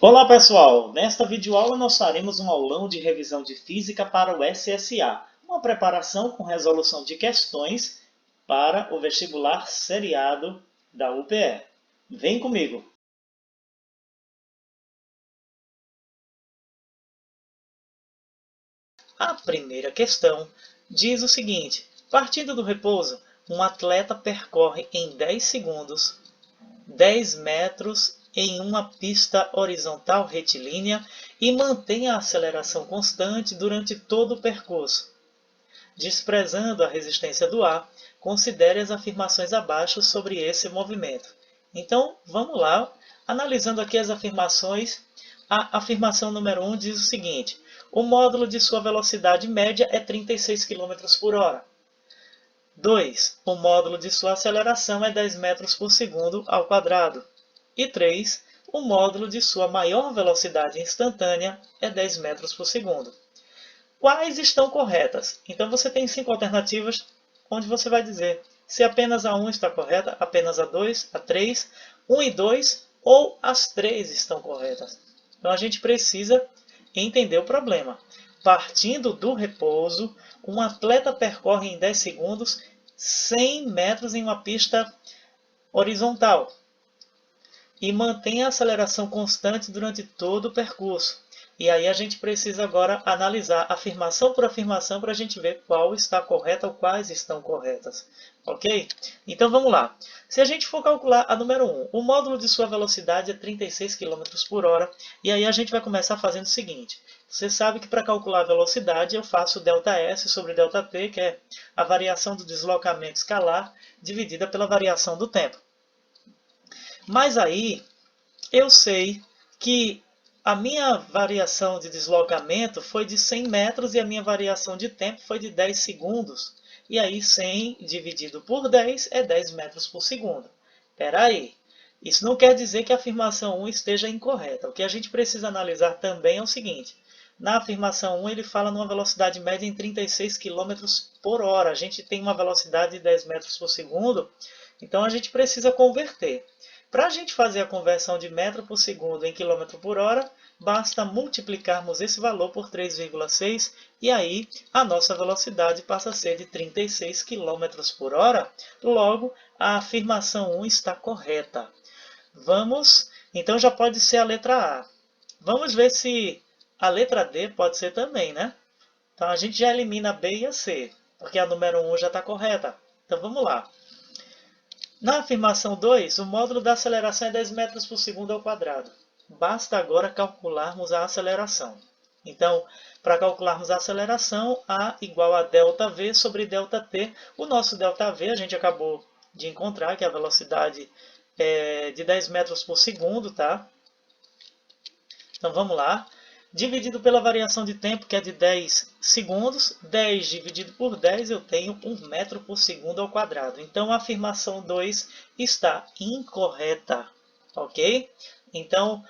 Olá pessoal, nesta videoaula nós faremos um aulão de revisão de física para o SSA, uma preparação com resolução de questões para o vestibular seriado da UPE. Vem comigo! A primeira questão diz o seguinte: partindo do repouso, um atleta percorre em 10 segundos 10 metros em uma pista horizontal retilínea e mantém a aceleração constante durante todo o percurso. Desprezando a resistência do ar, considere as afirmações abaixo sobre esse movimento. Então, vamos lá, analisando aqui as afirmações. A afirmação número 1 diz o seguinte: o módulo de sua velocidade média é 36 km por hora. 2. O módulo de sua aceleração é 10 metros por segundo ao quadrado. E 3. O módulo de sua maior velocidade instantânea é 10 metros por segundo. Quais estão corretas? Então você tem 5 alternativas, onde você vai dizer se apenas a 1 está correta, apenas a 2, a 3, 1 e 2, ou as 3 estão corretas. Então a gente precisa entender o problema. Partindo do repouso, um atleta percorre em 10 segundos 100 metros em uma pista horizontal e mantém a aceleração constante durante todo o percurso. E aí a gente precisa agora analisar afirmação por afirmação para a gente ver qual está correta ou quais estão corretas. Ok? Então vamos lá. Se a gente for calcular a número 1, o módulo de sua velocidade é 36 km por hora. E aí a gente vai começar fazendo o seguinte. Você sabe que para calcular a velocidade eu faço ΔS sobre ΔT, que é a variação do deslocamento escalar dividida pela variação do tempo. Mas aí eu sei que a minha variação de deslocamento foi de 100 metros e a minha variação de tempo foi de 10 segundos. E aí 100 dividido por 10 é 10 metros por segundo. Espera aí. Isso não quer dizer que a afirmação 1 esteja incorreta. O que a gente precisa analisar também é o seguinte. Na afirmação 1 ele fala numa velocidade média em 36 km por hora. A gente tem uma velocidade de 10 metros por segundo, então a gente precisa converter. Para a gente fazer a conversão de metro por segundo em quilômetro por hora, basta multiplicarmos esse valor por 3,6 e aí a nossa velocidade passa a ser de 36 km por hora. Logo, a afirmação 1 está correta. Vamos, então já pode ser a letra A. Vamos ver se a letra D pode ser também, né? Então a gente já elimina a B e a C, porque a número 1 já está correta. Então vamos lá. Na afirmação 2, o módulo da aceleração é 10 metros por segundo ao quadrado. Basta agora calcularmos a aceleração. Então, para calcularmos a aceleração, A igual a ΔV sobre ΔT. O nosso ΔV a gente acabou de encontrar, que é a velocidade de 10 metros por segundo, tá? Então vamos lá. Dividido pela variação de tempo, que é de 10 segundos, 10 dividido por 10, eu tenho 1 metro por segundo ao quadrado. Então, a afirmação 2 está incorreta. Ok? Então,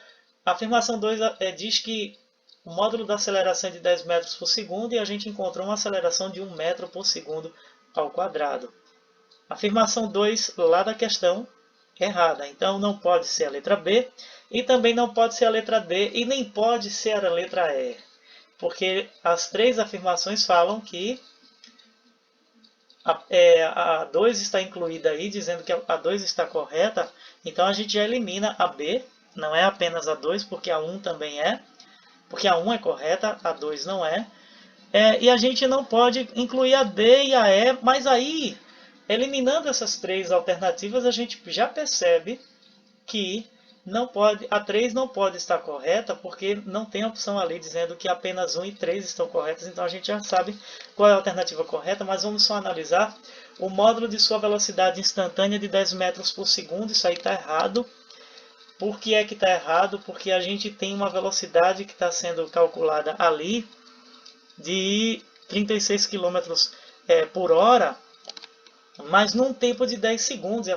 a afirmação 2 diz que o módulo da aceleração é de 10 metros por segundo e a gente encontrou uma aceleração de 1 metro por segundo ao quadrado. Afirmação 2, lá da questão, errada. Então, não pode ser a letra B e também não pode ser a letra D e nem pode ser a letra E. Porque as três afirmações falam que a 2 está incluída aí, dizendo que a 2 está correta. Então, a gente já elimina a B, não é apenas a 2, porque a 1 também é. Porque a 1 é correta, a 2 não é. E a gente não pode incluir a D e a E, mas aí, eliminando essas três alternativas, a gente já percebe que não pode, a 3 não pode estar correta, porque não tem opção ali dizendo que apenas 1 e 3 estão corretas, então a gente já sabe qual é a alternativa correta, mas vamos só analisar o módulo de sua velocidade instantânea de 10 metros por segundo, isso aí está errado. Por que é que está errado? Porque a gente tem uma velocidade que está sendo calculada ali de 36 km por hora, mas num tempo de 10 segundos, e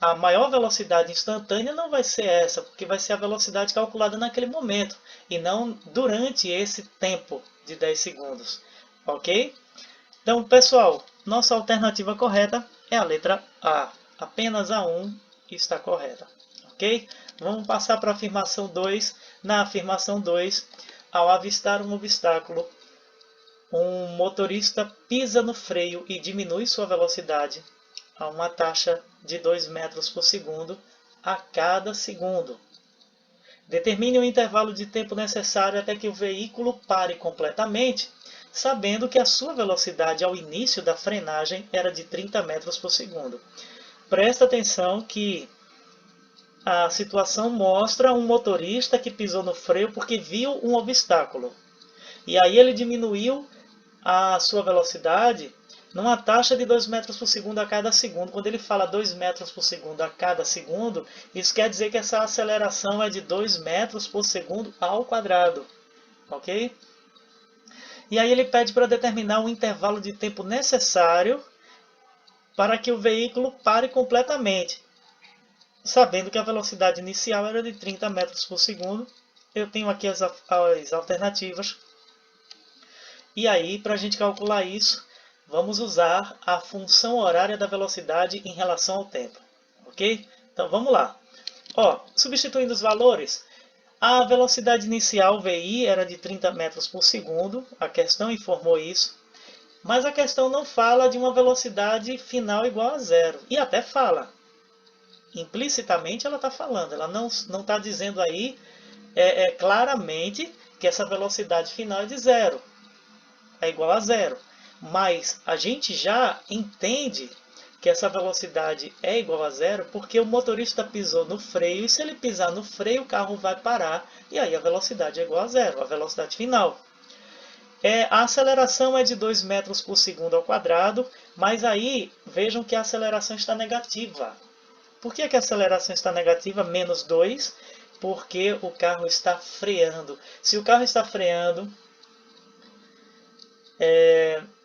a maior velocidade instantânea não vai ser essa, porque vai ser a velocidade calculada naquele momento, e não durante esse tempo de 10 segundos. Ok? Então, pessoal, nossa alternativa correta é a letra A. Apenas a 1 está correta. ok? Vamos passar para a afirmação 2. Na afirmação 2, ao avistar um obstáculo, um motorista pisa no freio e diminui sua velocidade a uma taxa de 2 metros por segundo a cada segundo. Determine o intervalo de tempo necessário até que o veículo pare completamente, sabendo que a sua velocidade ao início da frenagem era de 30 metros por segundo. Presta atenção que a situação mostra um motorista que pisou no freio porque viu um obstáculo. E aí ele diminuiu a sua velocidade numa taxa de 2 metros por segundo a cada segundo. Quando ele fala 2 metros por segundo a cada segundo, isso quer dizer que essa aceleração é de 2 metros por segundo ao quadrado. Ok? E aí ele pede para determinar um intervalo de tempo necessário para que o veículo pare completamente. Sabendo que a velocidade inicial era de 30 metros por segundo, eu tenho aqui as alternativas. E aí, para a gente calcular isso, vamos usar a função horária da velocidade em relação ao tempo. Ok? Então vamos lá. Substituindo os valores, a velocidade inicial VI era de 30 metros por segundo, a questão informou isso. Mas a questão não fala de uma velocidade final igual a zero. E até fala. Implicitamente ela está falando, ela não está dizendo aí claramente que essa velocidade final é de zero, é igual a zero. Mas a gente já entende que essa velocidade é igual a zero porque o motorista pisou no freio, e se ele pisar no freio o carro vai parar, e aí a velocidade é igual a zero, a velocidade final. A aceleração é de 2 metros por segundo ao quadrado, mas aí vejam que a aceleração está negativa. Por que a aceleração está negativa? Menos 2, porque o carro está freando. Se o carro está freando,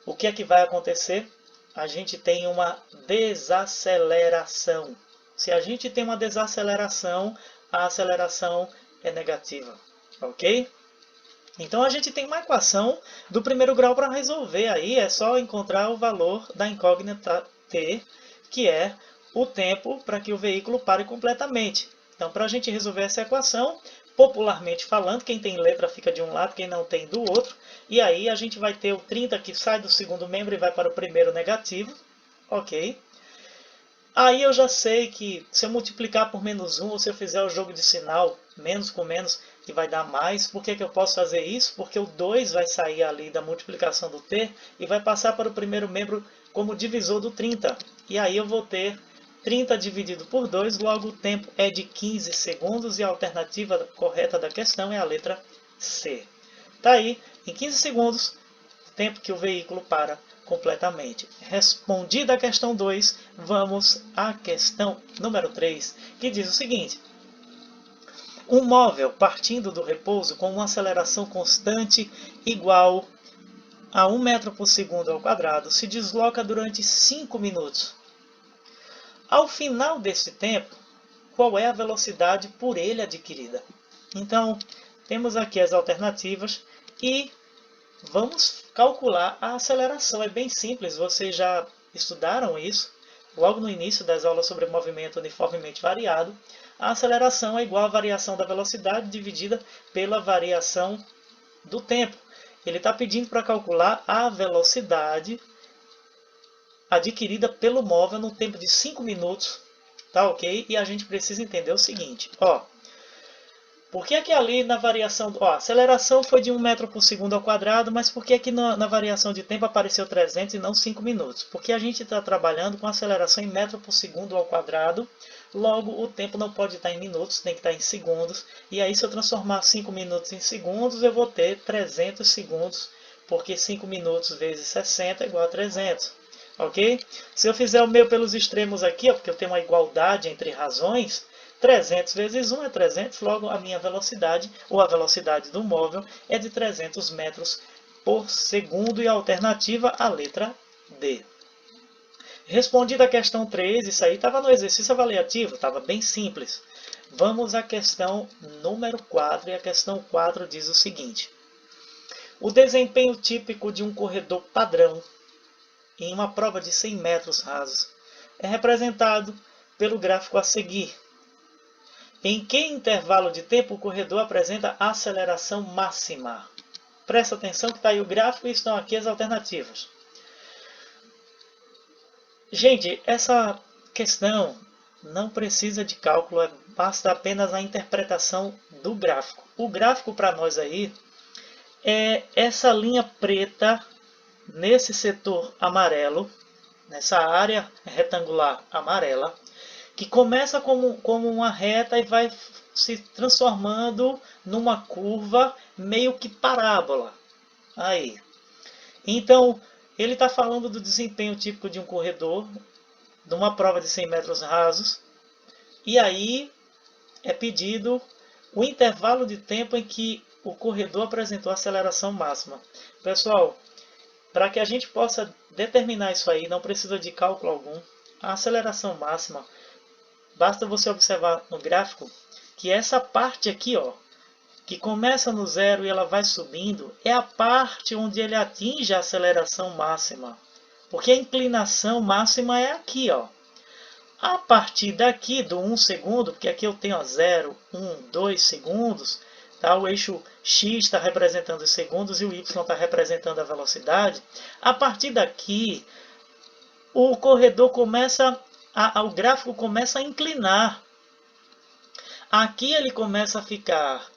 o que é que vai acontecer? A gente tem uma desaceleração. Se a gente tem uma desaceleração, a aceleração é negativa. Ok? Então a gente tem uma equação do primeiro grau para resolver. Aí é só encontrar o valor da incógnita t, que é o tempo para que o veículo pare completamente. Então, para a gente resolver essa equação, popularmente falando, quem tem letra fica de um lado, quem não tem do outro. E aí a gente vai ter o 30 que sai do segundo membro e vai para o primeiro negativo. Ok? Aí eu já sei que se eu multiplicar por menos 1, ou se eu fizer o jogo de sinal, menos com menos, que vai dar mais. Por que eu posso fazer isso? Porque o 2 vai sair ali da multiplicação do t e vai passar para o primeiro membro como divisor do 30. E aí eu vou ter 30 dividido por 2, logo o tempo é de 15 segundos e a alternativa correta da questão é a letra C. Está aí, em 15 segundos, o tempo que o veículo para completamente. Respondida a questão 2, vamos à questão número 3, que diz o seguinte. Um móvel partindo do repouso com uma aceleração constante igual a 1 metro por segundo ao quadrado se desloca durante 5 minutos. Ao final desse tempo, qual é a velocidade por ele adquirida? Então, temos aqui as alternativas e vamos calcular a aceleração. É bem simples, vocês já estudaram isso logo no início das aulas sobre movimento uniformemente variado. A aceleração é igual à variação da velocidade dividida pela variação do tempo. Ele está pedindo para calcular a velocidade adquirida pelo móvel no tempo de 5 minutos, tá ok? E a gente precisa entender o seguinte, por que que ali na variação, a aceleração foi de 1 metro por segundo ao quadrado, mas por que que na variação de tempo apareceu 300 e não 5 minutos? Porque a gente está trabalhando com aceleração em metro por segundo ao quadrado, logo o tempo não pode estar em minutos, tem que estar em segundos, e aí se eu transformar 5 minutos em segundos, eu vou ter 300 segundos, porque 5 minutos vezes 60 é igual a 300. Ok? Se eu fizer o meu pelos extremos aqui, porque eu tenho uma igualdade entre razões, 300 vezes 1 é 300, logo a minha velocidade, ou a velocidade do móvel, é de 300 metros por segundo, e a alternativa, a letra D. Respondida a questão 3, isso aí estava no exercício avaliativo, estava bem simples. Vamos à questão número 4, e a questão 4 diz o seguinte. O desempenho típico de um corredor padrão em uma prova de 100 metros rasos é representado pelo gráfico a seguir. Em que intervalo de tempo o corredor apresenta aceleração máxima? Presta atenção que está aí o gráfico e estão aqui as alternativas. Gente, essa questão não precisa de cálculo, basta apenas a interpretação do gráfico. O gráfico para nós aí é essa linha preta nesse setor amarelo, nessa área retangular amarela, que começa como uma reta e vai se transformando numa curva meio que parábola. Aí. Então, ele está falando do desempenho típico de um corredor, de uma prova de 100 metros rasos, e aí é pedido o intervalo de tempo em que o corredor apresentou a aceleração máxima. Pessoal, para que a gente possa determinar isso aí, não precisa de cálculo algum. A aceleração máxima, basta você observar no gráfico que essa parte aqui, ó, que começa no zero e ela vai subindo, é a parte onde ele atinge a aceleração máxima. Porque a inclinação máxima é aqui, ó. A partir daqui do 1 segundo, porque aqui eu tenho 0, 1, 2 segundos, tá? O eixo X está representando os segundos e o Y está representando a velocidade. A partir daqui, o corredor começa, o gráfico começa a inclinar. Aqui ele começa a ficar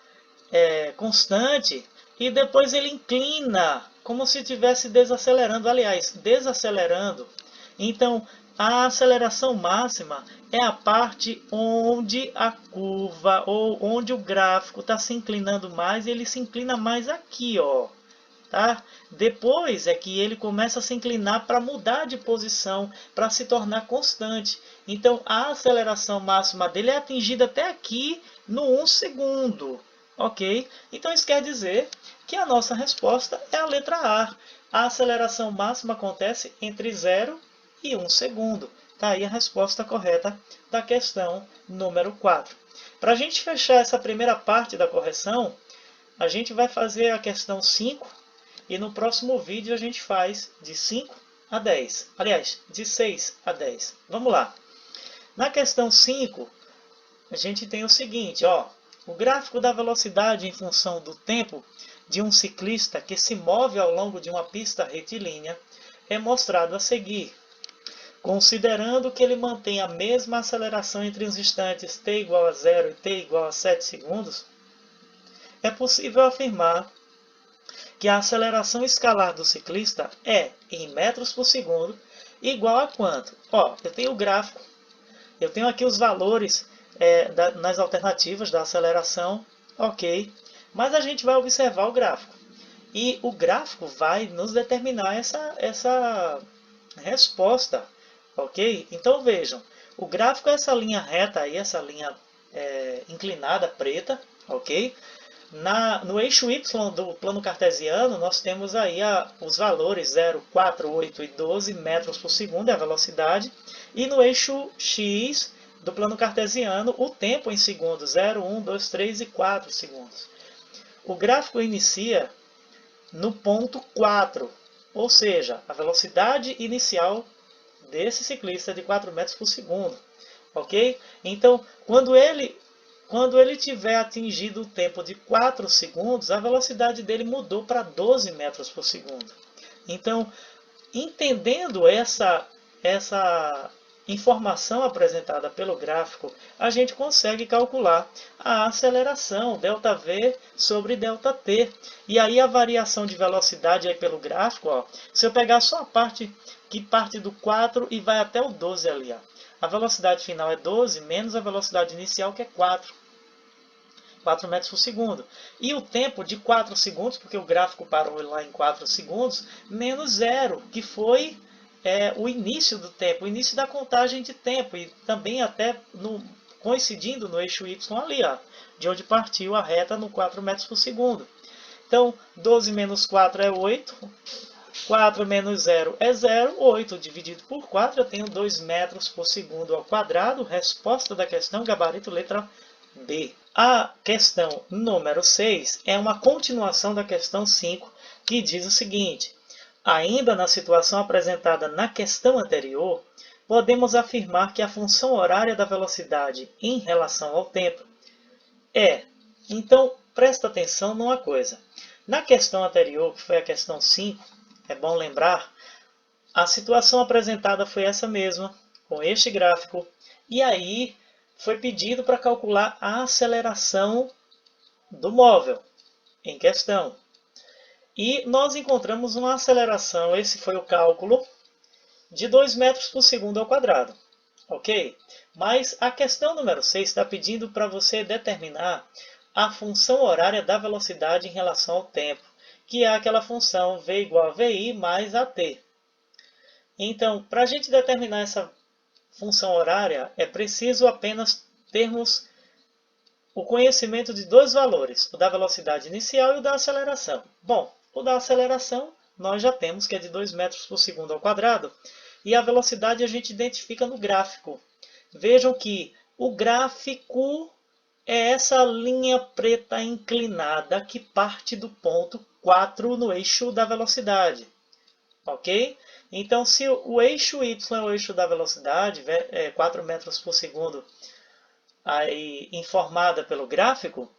constante e depois ele inclina, como se estivesse desacelerando, aliás, desacelerando. Então, a aceleração máxima é a parte onde a curva ou onde o gráfico está se inclinando mais, e ele se inclina mais aqui, ó. Tá? Depois é que ele começa a se inclinar para mudar de posição, para se tornar constante. Então, a aceleração máxima dele é atingida até aqui no 1 segundo. Ok? Então isso quer dizer que a nossa resposta é a letra A. A aceleração máxima acontece entre 0 e 1 segundo. Está aí a resposta correta da questão número 4. Para a gente fechar essa primeira parte da correção, a gente vai fazer a questão 5 e no próximo vídeo a gente faz de 5 a 10. Aliás, de 6 a 10. Vamos lá. Na questão 5, a gente tem o seguinte, ó. O gráfico da velocidade em função do tempo de um ciclista que se move ao longo de uma pista retilínea é mostrado a seguir. Considerando que ele mantém a mesma aceleração entre os instantes t igual a 0 e t igual a 7 segundos, é possível afirmar que a aceleração escalar do ciclista é, em metros por segundo, igual a quanto? Ó, eu tenho o gráfico, eu tenho aqui os valores nas alternativas da aceleração, ok, mas a gente vai observar o gráfico. E o gráfico vai nos determinar essa resposta, ok? Então vejam, o gráfico é essa linha reta aí, essa linha inclinada preta, ok? No eixo Y do plano cartesiano, nós temos aí os valores 0, 4, 8 e 12 metros por segundo, é a velocidade, e no eixo X do plano cartesiano, o tempo em segundos, 0, 1, 2, 3 e 4 segundos. O gráfico inicia no ponto 4, ou seja, a velocidade inicial desse ciclista é de 4 metros por segundo. Ok? Então, quando ele tiver atingido o tempo de 4 segundos, a velocidade dele mudou para 12 metros por segundo. Então, entendendo essa informação apresentada pelo gráfico, a gente consegue calcular a aceleração, ΔV sobre ΔT. E aí a variação de velocidade aí pelo gráfico, ó, se eu pegar só a parte que parte do 4 e vai até o 12 ali, ó, a velocidade final é 12 menos a velocidade inicial, que é 4 metros por segundo. E o tempo de 4 segundos, porque o gráfico parou lá em 4 segundos, menos 0, que foi o início do tempo, o início da contagem de tempo, e também até coincidindo no eixo Y ali, ó, de onde partiu a reta no 4 metros por segundo. Então, 12 menos 4 é 8, 4 menos 0 é 0, 8 dividido por 4, eu tenho 2 metros por segundo ao quadrado. Resposta da questão, gabarito letra B. A questão número 6 é uma continuação da questão 5, que diz o seguinte: ainda na situação apresentada na questão anterior, podemos afirmar que a função horária da velocidade em relação ao tempo Então, presta atenção numa coisa. Na questão anterior, que foi a questão 5, é bom lembrar, a situação apresentada foi essa mesma, com este gráfico, e aí foi pedido para calcular a aceleração do móvel em questão. E nós encontramos uma aceleração, esse foi o cálculo, de 2 metros por segundo ao quadrado. Ok? Mas a questão número 6 está pedindo para você determinar a função horária da velocidade em relação ao tempo, que é aquela função v igual a vi mais at. Então, para a gente determinar essa função horária, é preciso apenas termos o conhecimento de dois valores, o da velocidade inicial e o da aceleração. Bom, o da aceleração nós já temos que é de 2 metros por segundo ao quadrado, e a velocidade a gente identifica no gráfico. Vejam que o gráfico é essa linha preta inclinada que parte do ponto 4 no eixo da velocidade. Ok? Então, se o eixo y é o eixo da velocidade, 4 metros por segundo, aí, informada pelo gráfico,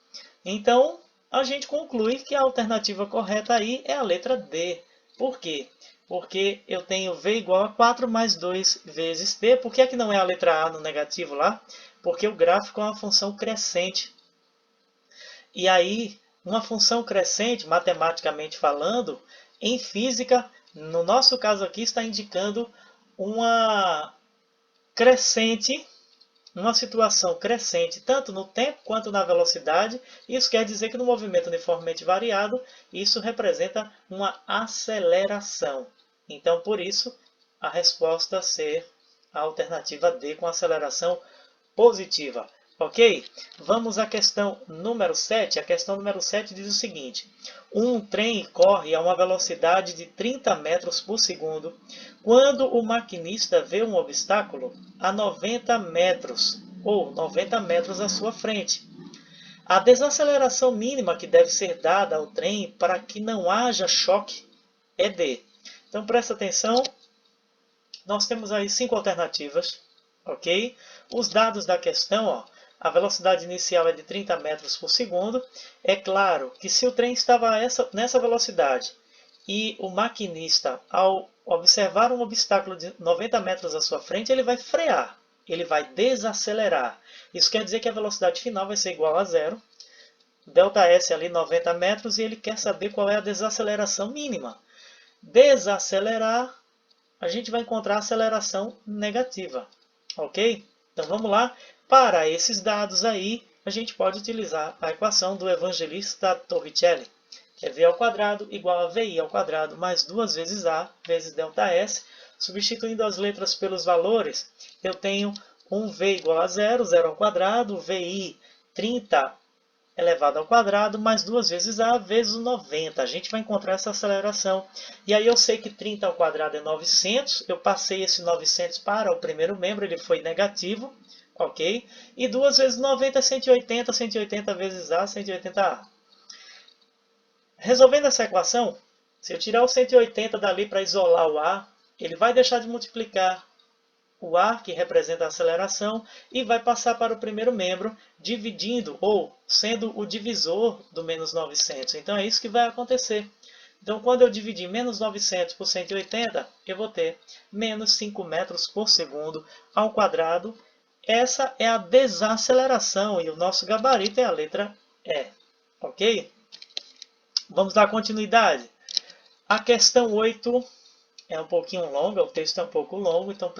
então a gente conclui que a alternativa correta aí é a letra D. Por quê? Porque eu tenho v igual a 4 mais 2 vezes t. Por que é que não é a letra A no negativo lá? Porque o gráfico é uma função crescente. E aí, uma função crescente, matematicamente falando, em física, no nosso caso aqui, está indicando uma crescente, uma situação crescente, tanto no tempo quanto na velocidade. Isso quer dizer que no movimento uniformemente variado, isso representa uma aceleração. Então, por isso, a resposta ser a alternativa D com aceleração positiva. Ok? Vamos à questão número 7. A questão número 7 diz o seguinte: um trem corre a uma velocidade de 30 metros por segundo quando o maquinista vê um obstáculo a 90 metros, ou 90 metros à sua frente. A desaceleração mínima que deve ser dada ao trem para que não haja choque é D. Então, presta atenção. Nós temos aí 5 alternativas. Ok? Os dados da questão, ó, a velocidade inicial é de 30 metros por segundo. É claro que se o trem estava nessa velocidade e o maquinista, ao observar um obstáculo de 90 metros à sua frente, ele vai frear, ele vai desacelerar. Isso quer dizer que a velocidade final vai ser igual a zero. Δs ali 90 metros, e ele quer saber qual é a desaceleração mínima. Desacelerar, a gente vai encontrar a aceleração negativa. Ok? Então vamos lá. Para esses dados aí, a gente pode utilizar a equação do Evangelista Torricelli, que é v ao quadrado igual a vi ao quadrado mais 2 vezes a vezes ΔS. Substituindo as letras pelos valores, eu tenho um v igual a zero, zero ao quadrado, vi 30 elevado ao quadrado, mais 2 vezes a vezes o 90. A gente vai encontrar essa aceleração. E aí eu sei que 30 ao quadrado é 900. Eu passei esse 900 para o primeiro membro, ele foi negativo. Ok? E 2 vezes 90 é 180, 180 vezes a, 180a. Resolvendo essa equação, se eu tirar o 180 dali para isolar o a, ele vai deixar de multiplicar o a, que representa a aceleração, e vai passar para o primeiro membro, dividindo, ou sendo o divisor do menos 900. Então é isso que vai acontecer. Então, quando eu dividir menos 900 por 180, eu vou ter menos 5 metros por segundo ao quadrado. Essa é a desaceleração, e o nosso gabarito é a letra E. Ok? Vamos dar continuidade. A questão 8 é um pouquinho longa, o texto é um pouco longo, então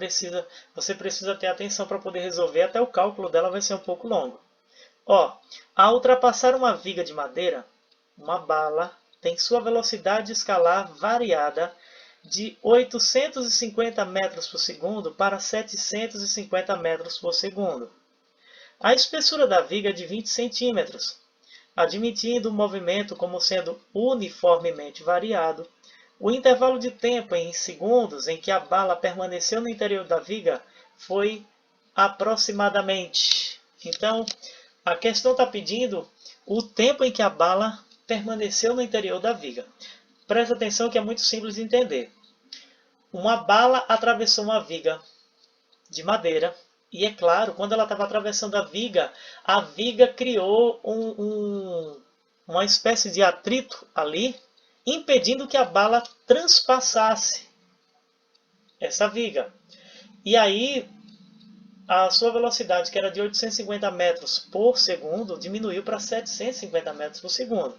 você precisa ter atenção para poder resolver, até o cálculo dela vai ser um pouco longo. Ó, ao ultrapassar uma viga de madeira, uma bala tem sua velocidade escalar variada de 850 metros por segundo para 750 metros por segundo. A espessura da viga é de 20 centímetros. Admitindo o movimento como sendo uniformemente variado, o intervalo de tempo em segundos em que a bala permaneceu no interior da viga foi aproximadamente. Então, a questão está pedindo o tempo em que a bala permaneceu no interior da viga. Presta atenção que é muito simples de entender. Uma bala atravessou uma viga de madeira E é claro, quando ela estava atravessando a viga criou uma espécie de atrito ali, impedindo que a bala transpassasse essa viga. E aí, a sua velocidade, que era de 850 metros por segundo, diminuiu para 750 metros por segundo.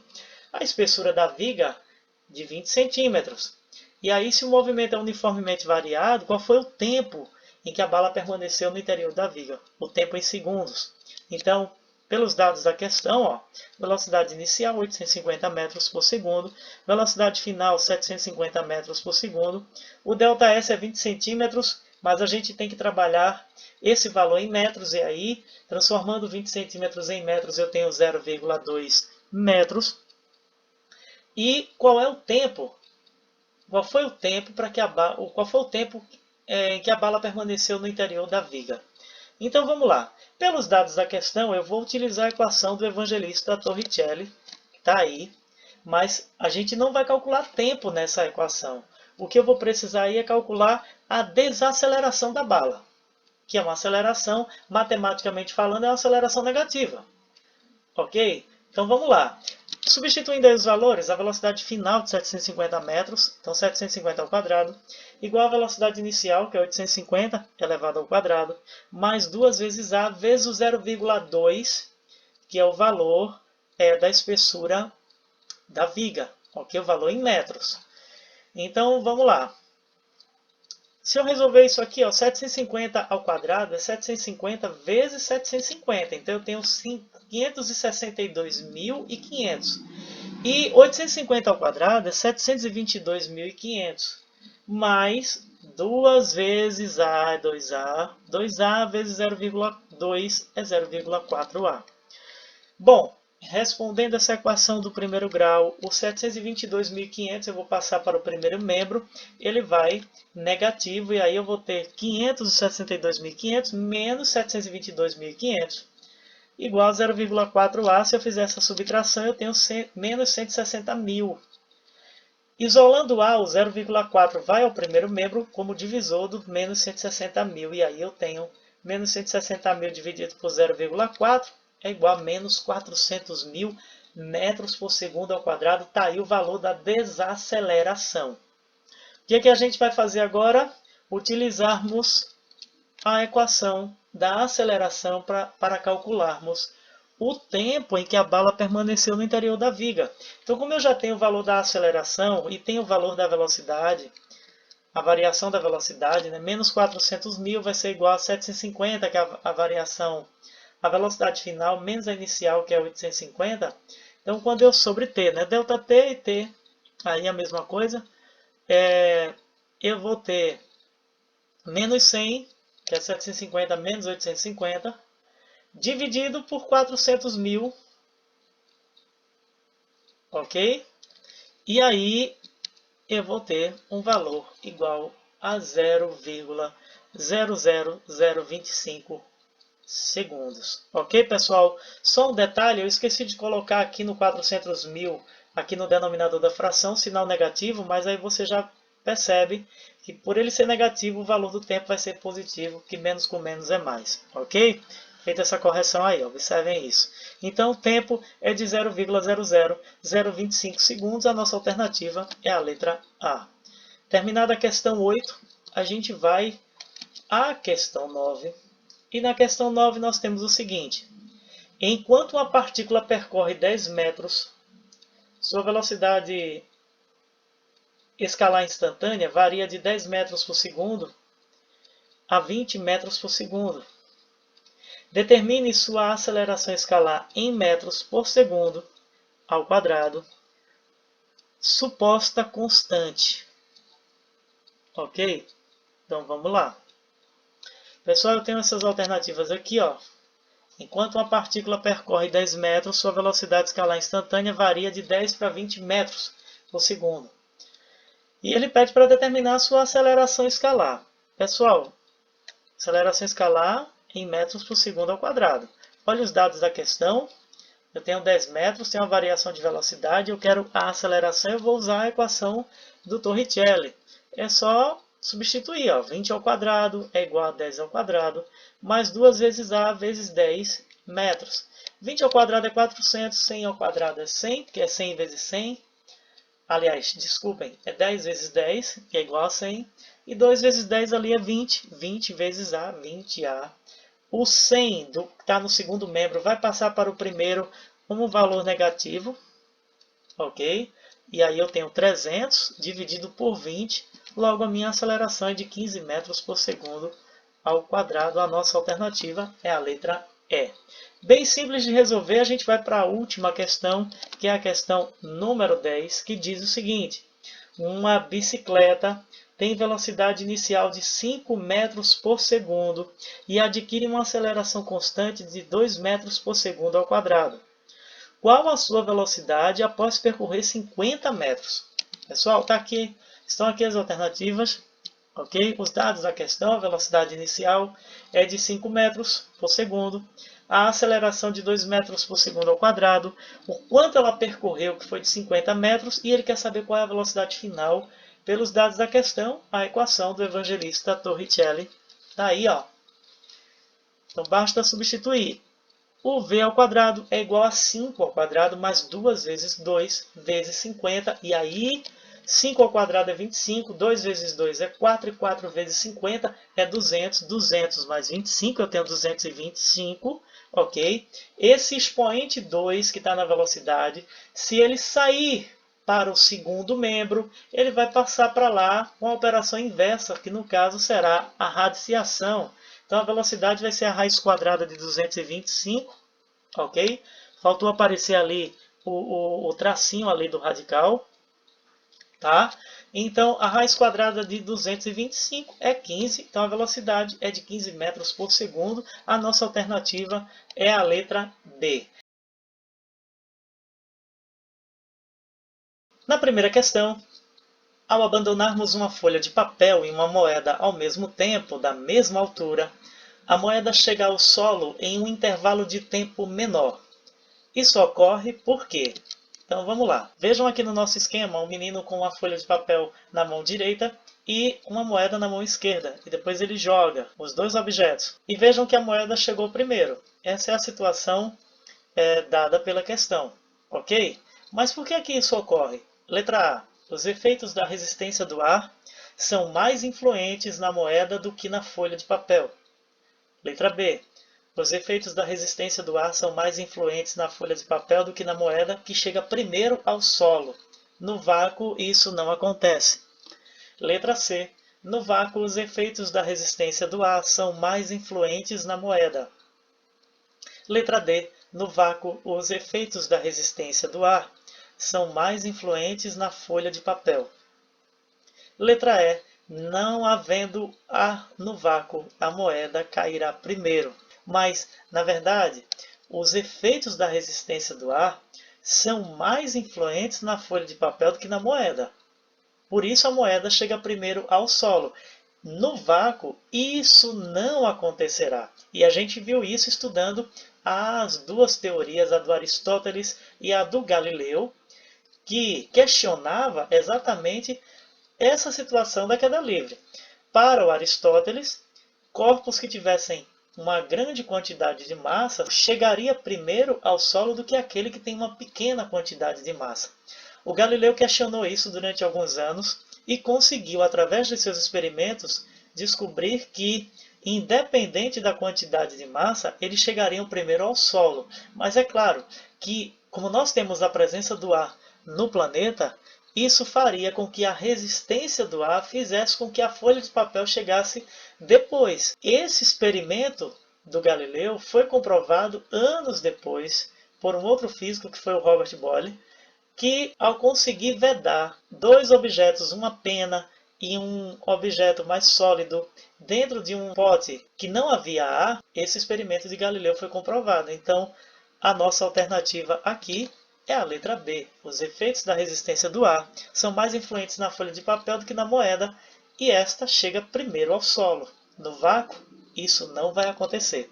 A espessura da viga, de 20 centímetros. E aí, se o movimento é uniformemente variado, qual foi o tempo em que a bala permaneceu no interior da viga? O tempo em segundos. Então, pelos dados da questão, ó, velocidade inicial 850 metros por segundo, velocidade final 750 metros por segundo, o ΔS é 20 centímetros, mas a gente tem que trabalhar esse valor em metros, e aí, transformando 20 centímetros em metros, eu tenho 0,2 metros. E qual é o tempo? Qual foi o tempo para que qual foi o tempo em que a bala permaneceu no interior da viga? Então vamos lá. Pelos dados da questão, eu vou utilizar a equação do evangelista Torricelli, que está aí, mas a gente não vai calcular tempo nessa equação. O que eu vou precisar aí é calcular a desaceleração da bala, que é uma aceleração, matematicamente falando, é uma aceleração negativa. Ok? Então vamos lá. Substituindo aí os valores, a velocidade final de 750 metros, então 750 ao quadrado, igual a velocidade inicial, que é 850 elevado ao quadrado, mais 2 vezes A vezes o 0,2, que é o valor da espessura da viga, ok? O valor em metros. Então vamos lá. Se eu resolver isso aqui, ó, 750 ao quadrado é 750 vezes 750. Então eu tenho 562.500. E 850 ao quadrado é 722.500. Mais 2 vezes A é 2A. 2A vezes 0,2 é 0,4A. Bom, respondendo essa equação do primeiro grau, o 722.500 eu vou passar para o primeiro membro, ele vai negativo, e aí eu vou ter 562.500 menos 722.500, igual a 0,4A. Se eu fizer essa subtração, eu tenho menos 160.000. Isolando A, o 0,4 vai ao primeiro membro como divisor do menos 160.000, e aí eu tenho menos 160.000 dividido por 0,4, é igual a menos 400.000 metros por segundo ao quadrado. Está aí o valor da desaceleração. O que é que a gente vai fazer agora? Utilizarmos a equação da aceleração para calcularmos o tempo em que a bala permaneceu no interior da viga. Então, como eu já tenho o valor da aceleração e tenho o valor da velocidade, a variação da velocidade, né, menos 400.000 vai ser igual a 750, que é a variação, a velocidade final, menos a inicial, que é 850. Então, quando eu sobre t, né, delta t e t, aí a mesma coisa, eu vou ter menos 100, que é 750 menos 850, dividido por 400.000, ok? E aí eu vou ter um valor igual a 0,00025 segundos. Ok, pessoal? Só um detalhe, eu esqueci de colocar aqui no 400.000, aqui no denominador da fração, sinal negativo, mas aí você já percebe que por ele ser negativo, o valor do tempo vai ser positivo, que menos com menos é mais. Ok? Feita essa correção aí, observem isso. Então o tempo é de 0,00025 segundos, a nossa alternativa é a letra A. Terminada a questão 8, a gente vai à questão 9. E na questão 9 nós temos o seguinte: enquanto uma partícula percorre 10 metros, sua velocidade escalar instantânea varia de 10 metros por segundo a 20 metros por segundo. Determine sua aceleração escalar em metros por segundo ao quadrado, suposta constante. Ok? Então vamos lá. Pessoal, eu tenho essas alternativas aqui, ó. Enquanto uma partícula percorre 10 metros, sua velocidade escalar instantânea varia de 10 para 20 metros por segundo. E ele pede para determinar a sua aceleração escalar. Pessoal, aceleração escalar em metros por segundo ao quadrado. Olha os dados da questão. Eu tenho 10 metros, tenho uma variação de velocidade, eu quero a aceleração, eu vou usar a equação do Torricelli. É só substituir. Ó, 20 ao quadrado é igual a 10 ao quadrado, mais 2 vezes A vezes 10 metros. 20 ao quadrado é 400, 100 ao quadrado é 100, que é 100 vezes 100. Aliás, desculpem, é 10 vezes 10, que é igual a 100. E 2 vezes 10 ali é 20. 20 vezes A, 20A. O 100 que está no segundo membro vai passar para o primeiro como valor negativo. Ok? E aí eu tenho 300 dividido por 20. Logo, a minha aceleração é de 15 metros por segundo ao quadrado. A nossa alternativa é a letra E. Bem simples de resolver, a gente vai para a última questão, que é a questão número 10, que diz o seguinte. Uma bicicleta tem velocidade inicial de 5 metros por segundo e adquire uma aceleração constante de 2 metros por segundo ao quadrado. Qual a sua velocidade após percorrer 50 metros? Pessoal, estão aqui as alternativas. Ok? Os dados da questão, a velocidade inicial é de 5 metros por segundo. A aceleração de 2 metros por segundo ao quadrado. O quanto ela percorreu, que foi de 50 metros. E ele quer saber qual é a velocidade final. Pelos dados da questão, a equação do evangelista Torricelli está aí, ó. Então basta substituir. O v ao quadrado é igual a 5 ao quadrado mais 2 vezes 2 vezes 50. E aí, 5 ao quadrado é 25, 2 vezes 2 é 4, e 4 vezes 50 é 200. 200 mais 25, eu tenho 225, ok? Esse expoente 2, que está na velocidade, se ele sair para o segundo membro, ele vai passar para lá com a operação inversa, que no caso será a radiciação. Então a velocidade vai ser a raiz quadrada de 225, ok? Faltou aparecer ali o tracinho ali do radical, tá? Então a raiz quadrada de 225 é 15, então a velocidade é de 15 metros por segundo. A nossa alternativa é a letra B. Na primeira questão, ao abandonarmos uma folha de papel e uma moeda ao mesmo tempo, da mesma altura, a moeda chega ao solo em um intervalo de tempo menor. Isso ocorre por quê? Então vamos lá. Vejam aqui no nosso esquema um menino com uma folha de papel na mão direita e uma moeda na mão esquerda. E depois ele joga os dois objetos. E vejam que a moeda chegou primeiro. Essa é a situação dada pela questão. Ok? Mas por que isso ocorre? Letra A. Os efeitos da resistência do ar são mais influentes na moeda do que na folha de papel. Letra B. Os efeitos da resistência do ar são mais influentes na folha de papel do que na moeda que chega primeiro ao solo. No vácuo, isso não acontece. Letra C. No vácuo, os efeitos da resistência do ar são mais influentes na moeda. Letra D. No vácuo, os efeitos da resistência do ar são mais influentes na folha de papel. Letra E. Não havendo ar no vácuo, a moeda cairá primeiro. Mas, na verdade, os efeitos da resistência do ar são mais influentes na folha de papel do que na moeda. Por isso a moeda chega primeiro ao solo. No vácuo, isso não acontecerá. E a gente viu isso estudando as duas teorias, a do Aristóteles e a do Galileu, que questionava exatamente essa situação da queda livre. Para o Aristóteles, corpos que tivessem uma grande quantidade de massa chegaria primeiro ao solo do que aquele que tem uma pequena quantidade de massa. O Galileu questionou isso durante alguns anos e conseguiu, através de seus experimentos, descobrir que, independente da quantidade de massa, eles chegariam primeiro ao solo. Mas é claro que, como nós temos a presença do ar no planeta, isso faria com que a resistência do ar fizesse com que a folha de papel chegasse depois. Esse experimento do Galileu foi comprovado anos depois por um outro físico, que foi o Robert Boyle, que ao conseguir vedar dois objetos, uma pena e um objeto mais sólido, dentro de um pote que não havia ar, esse experimento de Galileu foi comprovado. Então, a nossa alternativa aqui é a letra B. Os efeitos da resistência do ar são mais influentes na folha de papel do que na moeda, e esta chega primeiro ao solo. No vácuo, isso não vai acontecer.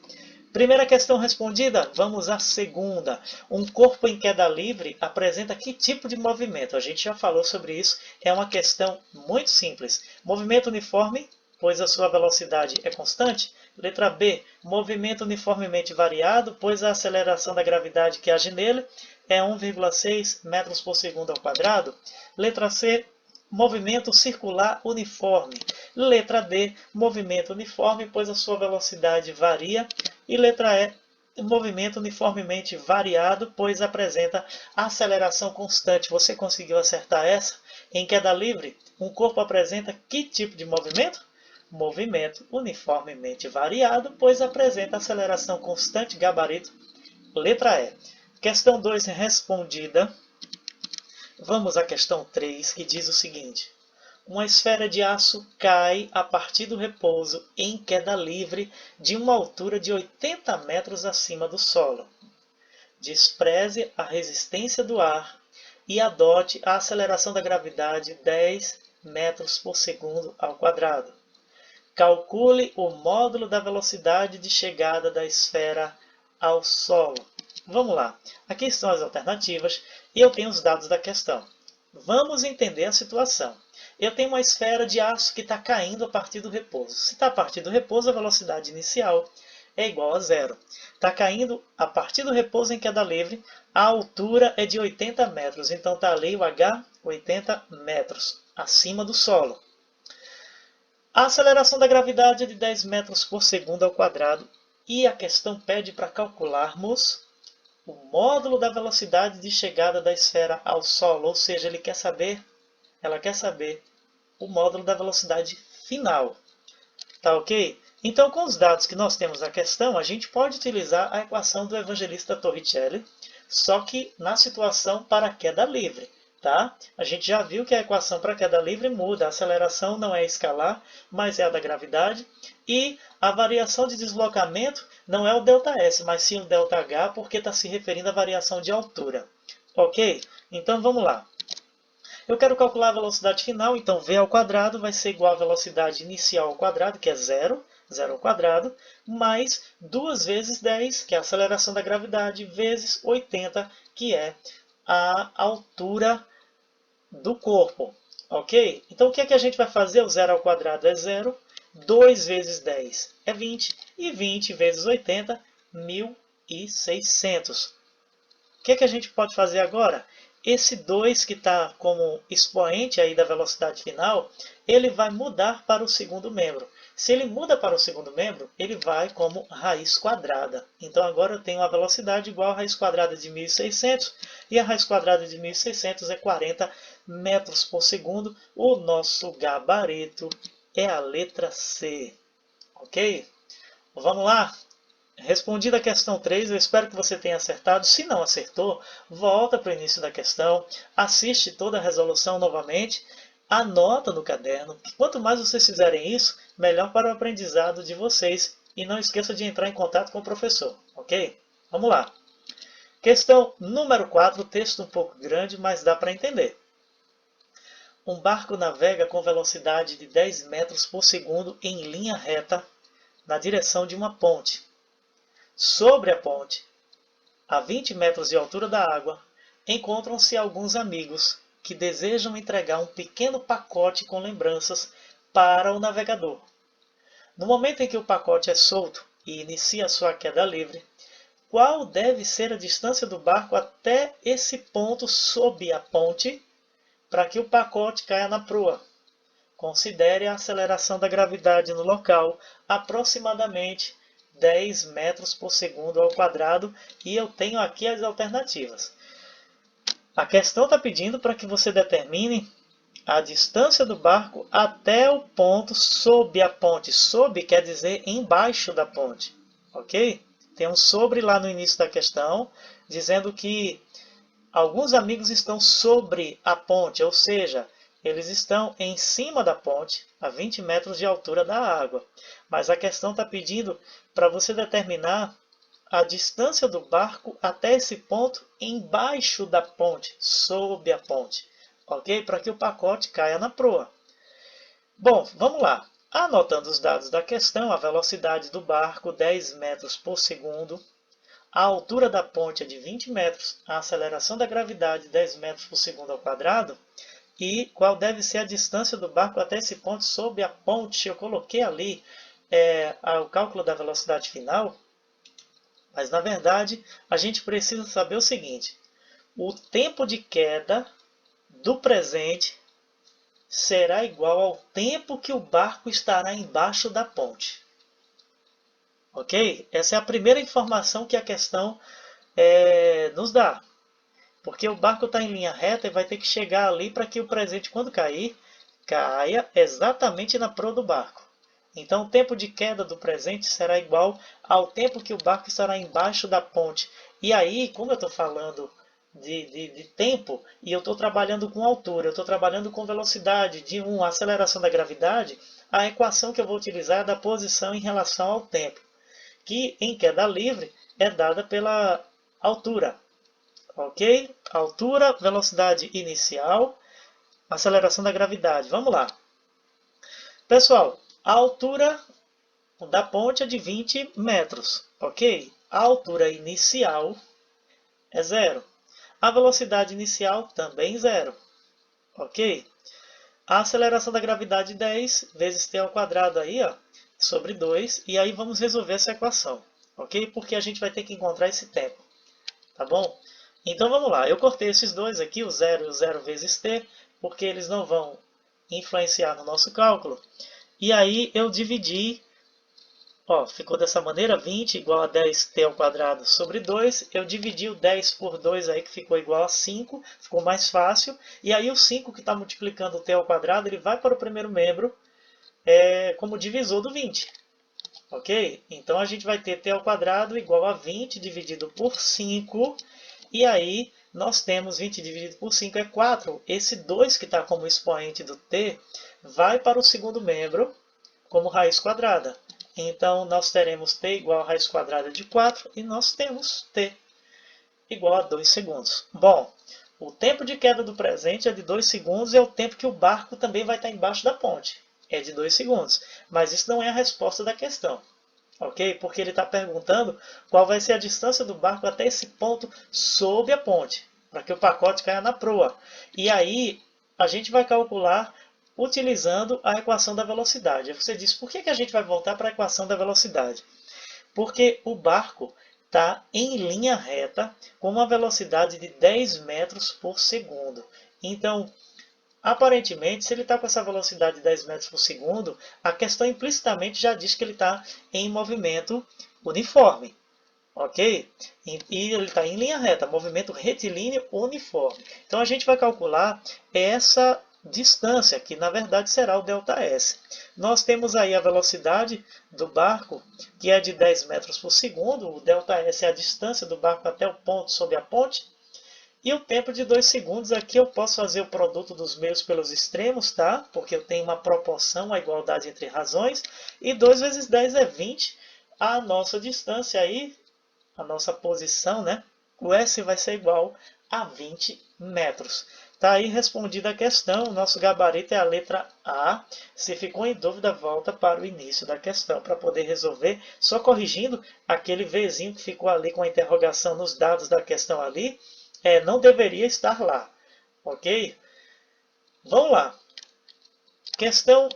Primeira questão respondida, vamos à segunda. Um corpo em queda livre apresenta que tipo de movimento? A gente já falou sobre isso, é uma questão muito simples. Movimento uniforme, pois a sua velocidade é constante. Letra B, movimento uniformemente variado, pois a aceleração da gravidade que age nele é 1,6 metros por segundo ao quadrado. Letra C, movimento circular uniforme. Letra D, movimento uniforme, pois a sua velocidade varia. E letra E, movimento uniformemente variado, pois apresenta aceleração constante. Você conseguiu acertar essa? Em queda livre, um corpo apresenta que tipo de movimento? Movimento uniformemente variado, pois apresenta aceleração constante, gabarito. Letra E. Questão 2 respondida. Vamos à questão 3, que diz o seguinte. Uma esfera de aço cai a partir do repouso em queda livre de uma altura de 80 metros acima do solo. Despreze a resistência do ar e adote a aceleração da gravidade 10 metros por segundo ao quadrado. Calcule o módulo da velocidade de chegada da esfera ao solo. Vamos lá. Aqui estão as alternativas e eu tenho os dados da questão. Vamos entender a situação. Eu tenho uma esfera de aço que está caindo a partir do repouso. Se está a partir do repouso, a velocidade inicial é igual a zero. Está caindo a partir do repouso em queda livre, a altura é de 80 metros. Então está ali o H, 80 metros, acima do solo. A aceleração da gravidade é de 10 metros por segundo ao quadrado. E a questão pede para calcularmos o módulo da velocidade de chegada da esfera ao solo. Ou seja, ela quer saber o módulo da velocidade final. Tá ok? Então, com os dados que nós temos na questão, a gente pode utilizar a equação do evangelista Torricelli, só que na situação para queda livre. Tá? A gente já viu que a equação para queda livre muda. A aceleração não é escalar, mas é a da gravidade. E a variação de deslocamento não é o ΔS, mas sim o ΔH, porque está se referindo à variação de altura. Ok? Então, vamos lá. Eu quero calcular a velocidade final, então v ao quadrado vai ser igual à velocidade inicial ao quadrado, que é zero ao quadrado, mais 2 vezes 10, que é a aceleração da gravidade, vezes 80, que é a altura do corpo. Ok? Então, o que é que a gente vai fazer? O zero ao quadrado é zero, 2 vezes 10 é 20, e 20 vezes 80, 1.600. O que é que a gente pode fazer agora? Esse 2 que está como expoente aí da velocidade final, ele vai mudar para o segundo membro. Se ele muda para o segundo membro, ele vai como raiz quadrada. Então agora eu tenho a velocidade igual a raiz quadrada de 1.600, e a raiz quadrada de 1.600 é 40 metros por segundo. O nosso gabarito é a letra C. Ok? Vamos lá? Respondida a questão 3, eu espero que você tenha acertado. Se não acertou, volta para o início da questão, assiste toda a resolução novamente, anota no caderno. Quanto mais vocês fizerem isso, melhor para o aprendizado de vocês. E não esqueça de entrar em contato com o professor, ok? Vamos lá. Questão número 4, texto um pouco grande, mas dá para entender. Um barco navega com velocidade de 10 metros por segundo em linha reta na direção de uma ponte. Sobre a ponte, a 20 metros de altura da água, encontram-se alguns amigos que desejam entregar um pequeno pacote com lembranças para o navegador. No momento em que o pacote é solto e inicia sua queda livre, qual deve ser a distância do barco até esse ponto sob a ponte para que o pacote caia na proa? Considere a aceleração da gravidade no local, aproximadamente 10 metros por segundo ao quadrado, e eu tenho aqui as alternativas. A questão está pedindo para que você determine a distância do barco até o ponto sob a ponte. Sob quer dizer embaixo da ponte, ok? Tem um sobre lá no início da questão, dizendo que alguns amigos estão sobre a ponte, ou seja, eles estão em cima da ponte, a 20 metros de altura da água. Mas a questão está pedindo para você determinar a distância do barco até esse ponto embaixo da ponte, sob a ponte. Ok? Para que o pacote caia na proa. Bom, vamos lá. Anotando os dados da questão, a velocidade do barco 10 metros por segundo, a altura da ponte é de 20 metros, a aceleração da gravidade 10 metros por segundo ao quadrado, e qual deve ser a distância do barco até esse ponto sob a ponte. Eu coloquei ali o cálculo da velocidade final, mas na verdade a gente precisa saber o seguinte: o tempo de queda do presente será igual ao tempo que o barco estará embaixo da ponte. Ok? Essa é a primeira informação que a questão nos dá. Porque o barco está em linha reta e vai ter que chegar ali para que o presente, quando cair, caia exatamente na proa do barco. Então, o tempo de queda do presente será igual ao tempo que o barco estará embaixo da ponte. E aí, como eu estou falando de tempo, e eu estou trabalhando com altura, eu estou trabalhando com velocidade de 1, a aceleração da gravidade, a equação que eu vou utilizar é da posição em relação ao tempo, que em queda livre é dada pela altura. Ok? Altura, velocidade inicial, aceleração da gravidade. Vamos lá. Pessoal, a altura da ponte é de 20 metros. Ok? A altura inicial é 0. A velocidade inicial também 0. Ok? A aceleração da gravidade 10 vezes t ao quadrado aí, ó, sobre 2. E aí vamos resolver essa equação. Ok? Porque a gente vai ter que encontrar esse tempo. Tá bom? Então vamos lá, eu cortei esses dois aqui, o 0 e o 0 vezes t, porque eles não vão influenciar no nosso cálculo. E aí eu dividi, ó, ficou dessa maneira, 20 igual a 10t ao quadrado sobre 2. Eu dividi o 10 por 2 aí, que ficou igual a 5, ficou mais fácil. E aí o 5 que está multiplicando o t ao quadrado, ele vai para o primeiro membro como divisor do 20. Ok? Então a gente vai ter t ao quadrado igual a 20 dividido por 5. E aí, nós temos 20 dividido por 5 é 4. Esse 2 que está como expoente do t vai para o segundo membro como raiz quadrada. Então, nós teremos t igual a raiz quadrada de 4 e nós temos t igual a 2 segundos. Bom, o tempo de queda do presente é de 2 segundos e é o tempo que o barco também vai estar embaixo da ponte. É de 2 segundos. Mas isso não é a resposta da questão. Ok? Porque ele está perguntando qual vai ser a distância do barco até esse ponto sob a ponte, para que o pacote caia na proa. E aí a gente vai calcular utilizando a equação da velocidade. Aí você diz, por que a gente vai voltar para a equação da velocidade? Porque o barco está em linha reta com uma velocidade de 10 metros por segundo. Então, aparentemente, se ele está com essa velocidade de 10 metros por segundo, a questão implicitamente já diz que ele está em movimento uniforme. Ok? E ele está em linha reta, movimento retilíneo uniforme. Então a gente vai calcular essa distância, que na verdade será o ΔS. Nós temos aí a velocidade do barco, que é de 10 metros por segundo. O ΔS é a distância do barco até o ponto sob a ponte. E o tempo de 2 segundos, aqui eu posso fazer o produto dos meios pelos extremos, tá? Porque eu tenho uma proporção, a igualdade entre razões. E 2 vezes 10 é 20. A nossa distância aí, a nossa posição, né? O S vai ser igual a 20 metros. Tá aí respondida a questão. O nosso gabarito é a letra A. Se ficou em dúvida, volta para o início da questão para poder resolver. Só corrigindo aquele Vzinho que ficou ali com a interrogação nos dados da questão ali. Não deveria estar lá. Ok? Vamos lá. Questão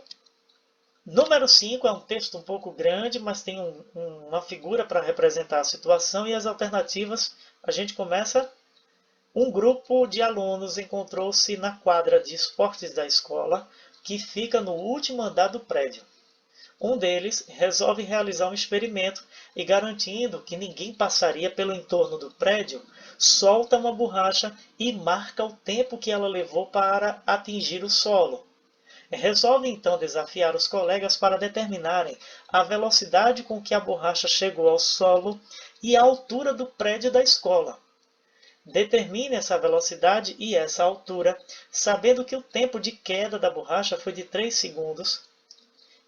número 5 é um texto um pouco grande, mas tem uma figura para representar a situação e as alternativas. A gente começa. Um grupo de alunos encontrou-se na quadra de esportes da escola, que fica no último andar do prédio. Um deles resolve realizar um experimento e, garantindo que ninguém passaria pelo entorno do prédio, solta uma borracha e marca o tempo que ela levou para atingir o solo. Resolve então desafiar os colegas para determinarem a velocidade com que a borracha chegou ao solo e a altura do prédio da escola. Determine essa velocidade e essa altura, sabendo que o tempo de queda da borracha foi de 3 segundos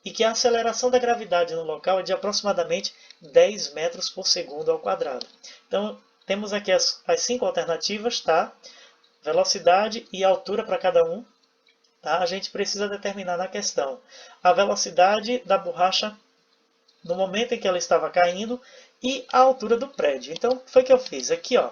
e que a aceleração da gravidade no local é de aproximadamente 10 metros por segundo ao quadrado. Então, temos aqui as 5 alternativas, tá? Velocidade e altura para cada um. tá? A gente precisa determinar na questão a velocidade da borracha no momento em que ela estava caindo e a altura do prédio. Então, o que foi que eu fiz? Aqui, ó,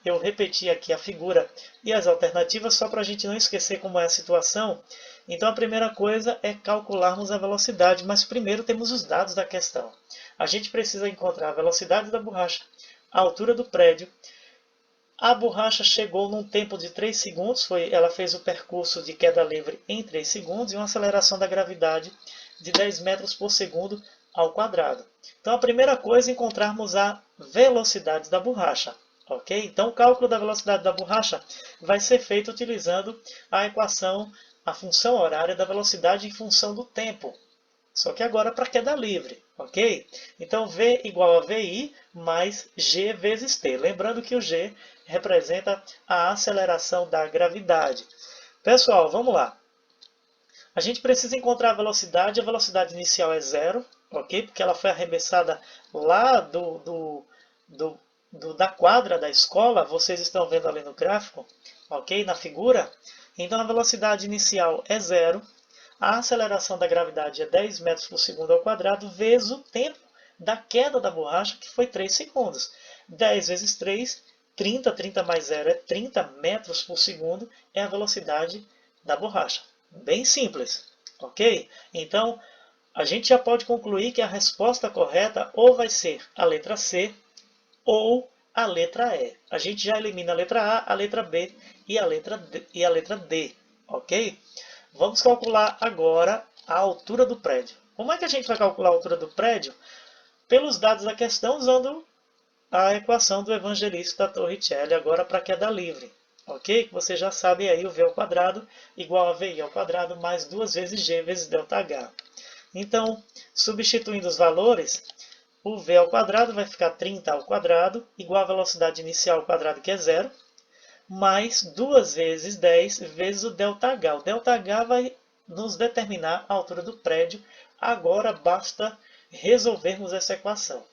eu repeti aqui a figura e as alternativas só para a gente não esquecer como é a situação. Então, a primeira coisa é calcularmos a velocidade, mas primeiro temos os dados da questão. A gente precisa encontrar a velocidade da borracha, a altura do prédio. A borracha chegou num tempo de 3 segundos, ela fez o percurso de queda livre em 3 segundos e uma aceleração da gravidade de 10 metros por segundo ao quadrado. Então, a primeira coisa é encontrarmos a velocidade da borracha. Ok? Então, o cálculo da velocidade da borracha vai ser feito utilizando a equação, a função horária da velocidade em função do tempo. Só que agora para queda livre, ok? Então, V igual a VI mais G vezes T. Lembrando que o G representa a aceleração da gravidade. Pessoal, vamos lá. A gente precisa encontrar a velocidade inicial é zero, ok? Porque ela foi arremessada lá da quadra da escola, vocês estão vendo ali no gráfico, ok? Na figura. Então, a velocidade inicial é zero. A aceleração da gravidade é 10 metros por segundo ao quadrado, vezes o tempo da queda da borracha, que foi 3 segundos. 10 vezes 3, 30. 30 mais 0 é 30 metros por segundo, é a velocidade da borracha. Bem simples, ok? Então, a gente já pode concluir que a resposta correta ou vai ser a letra C ou a letra E. A gente já elimina a letra A, a letra B e a letra D, ok? Vamos calcular agora a altura do prédio. Como é que a gente vai calcular a altura do prédio? Pelos dados da questão, usando a equação do evangelista Torricelli, agora para queda livre. Ok? Você já sabe aí o V ao quadrado igual a VI ao quadrado mais 2 vezes G vezes ΔH. Então, substituindo os valores, o V ao quadrado vai ficar 30 ao quadrado, igual a velocidade inicial ao quadrado, que é zero, mais 2 vezes 10 vezes o ΔH. O ΔH vai nos determinar a altura do prédio. Agora basta resolvermos essa equação.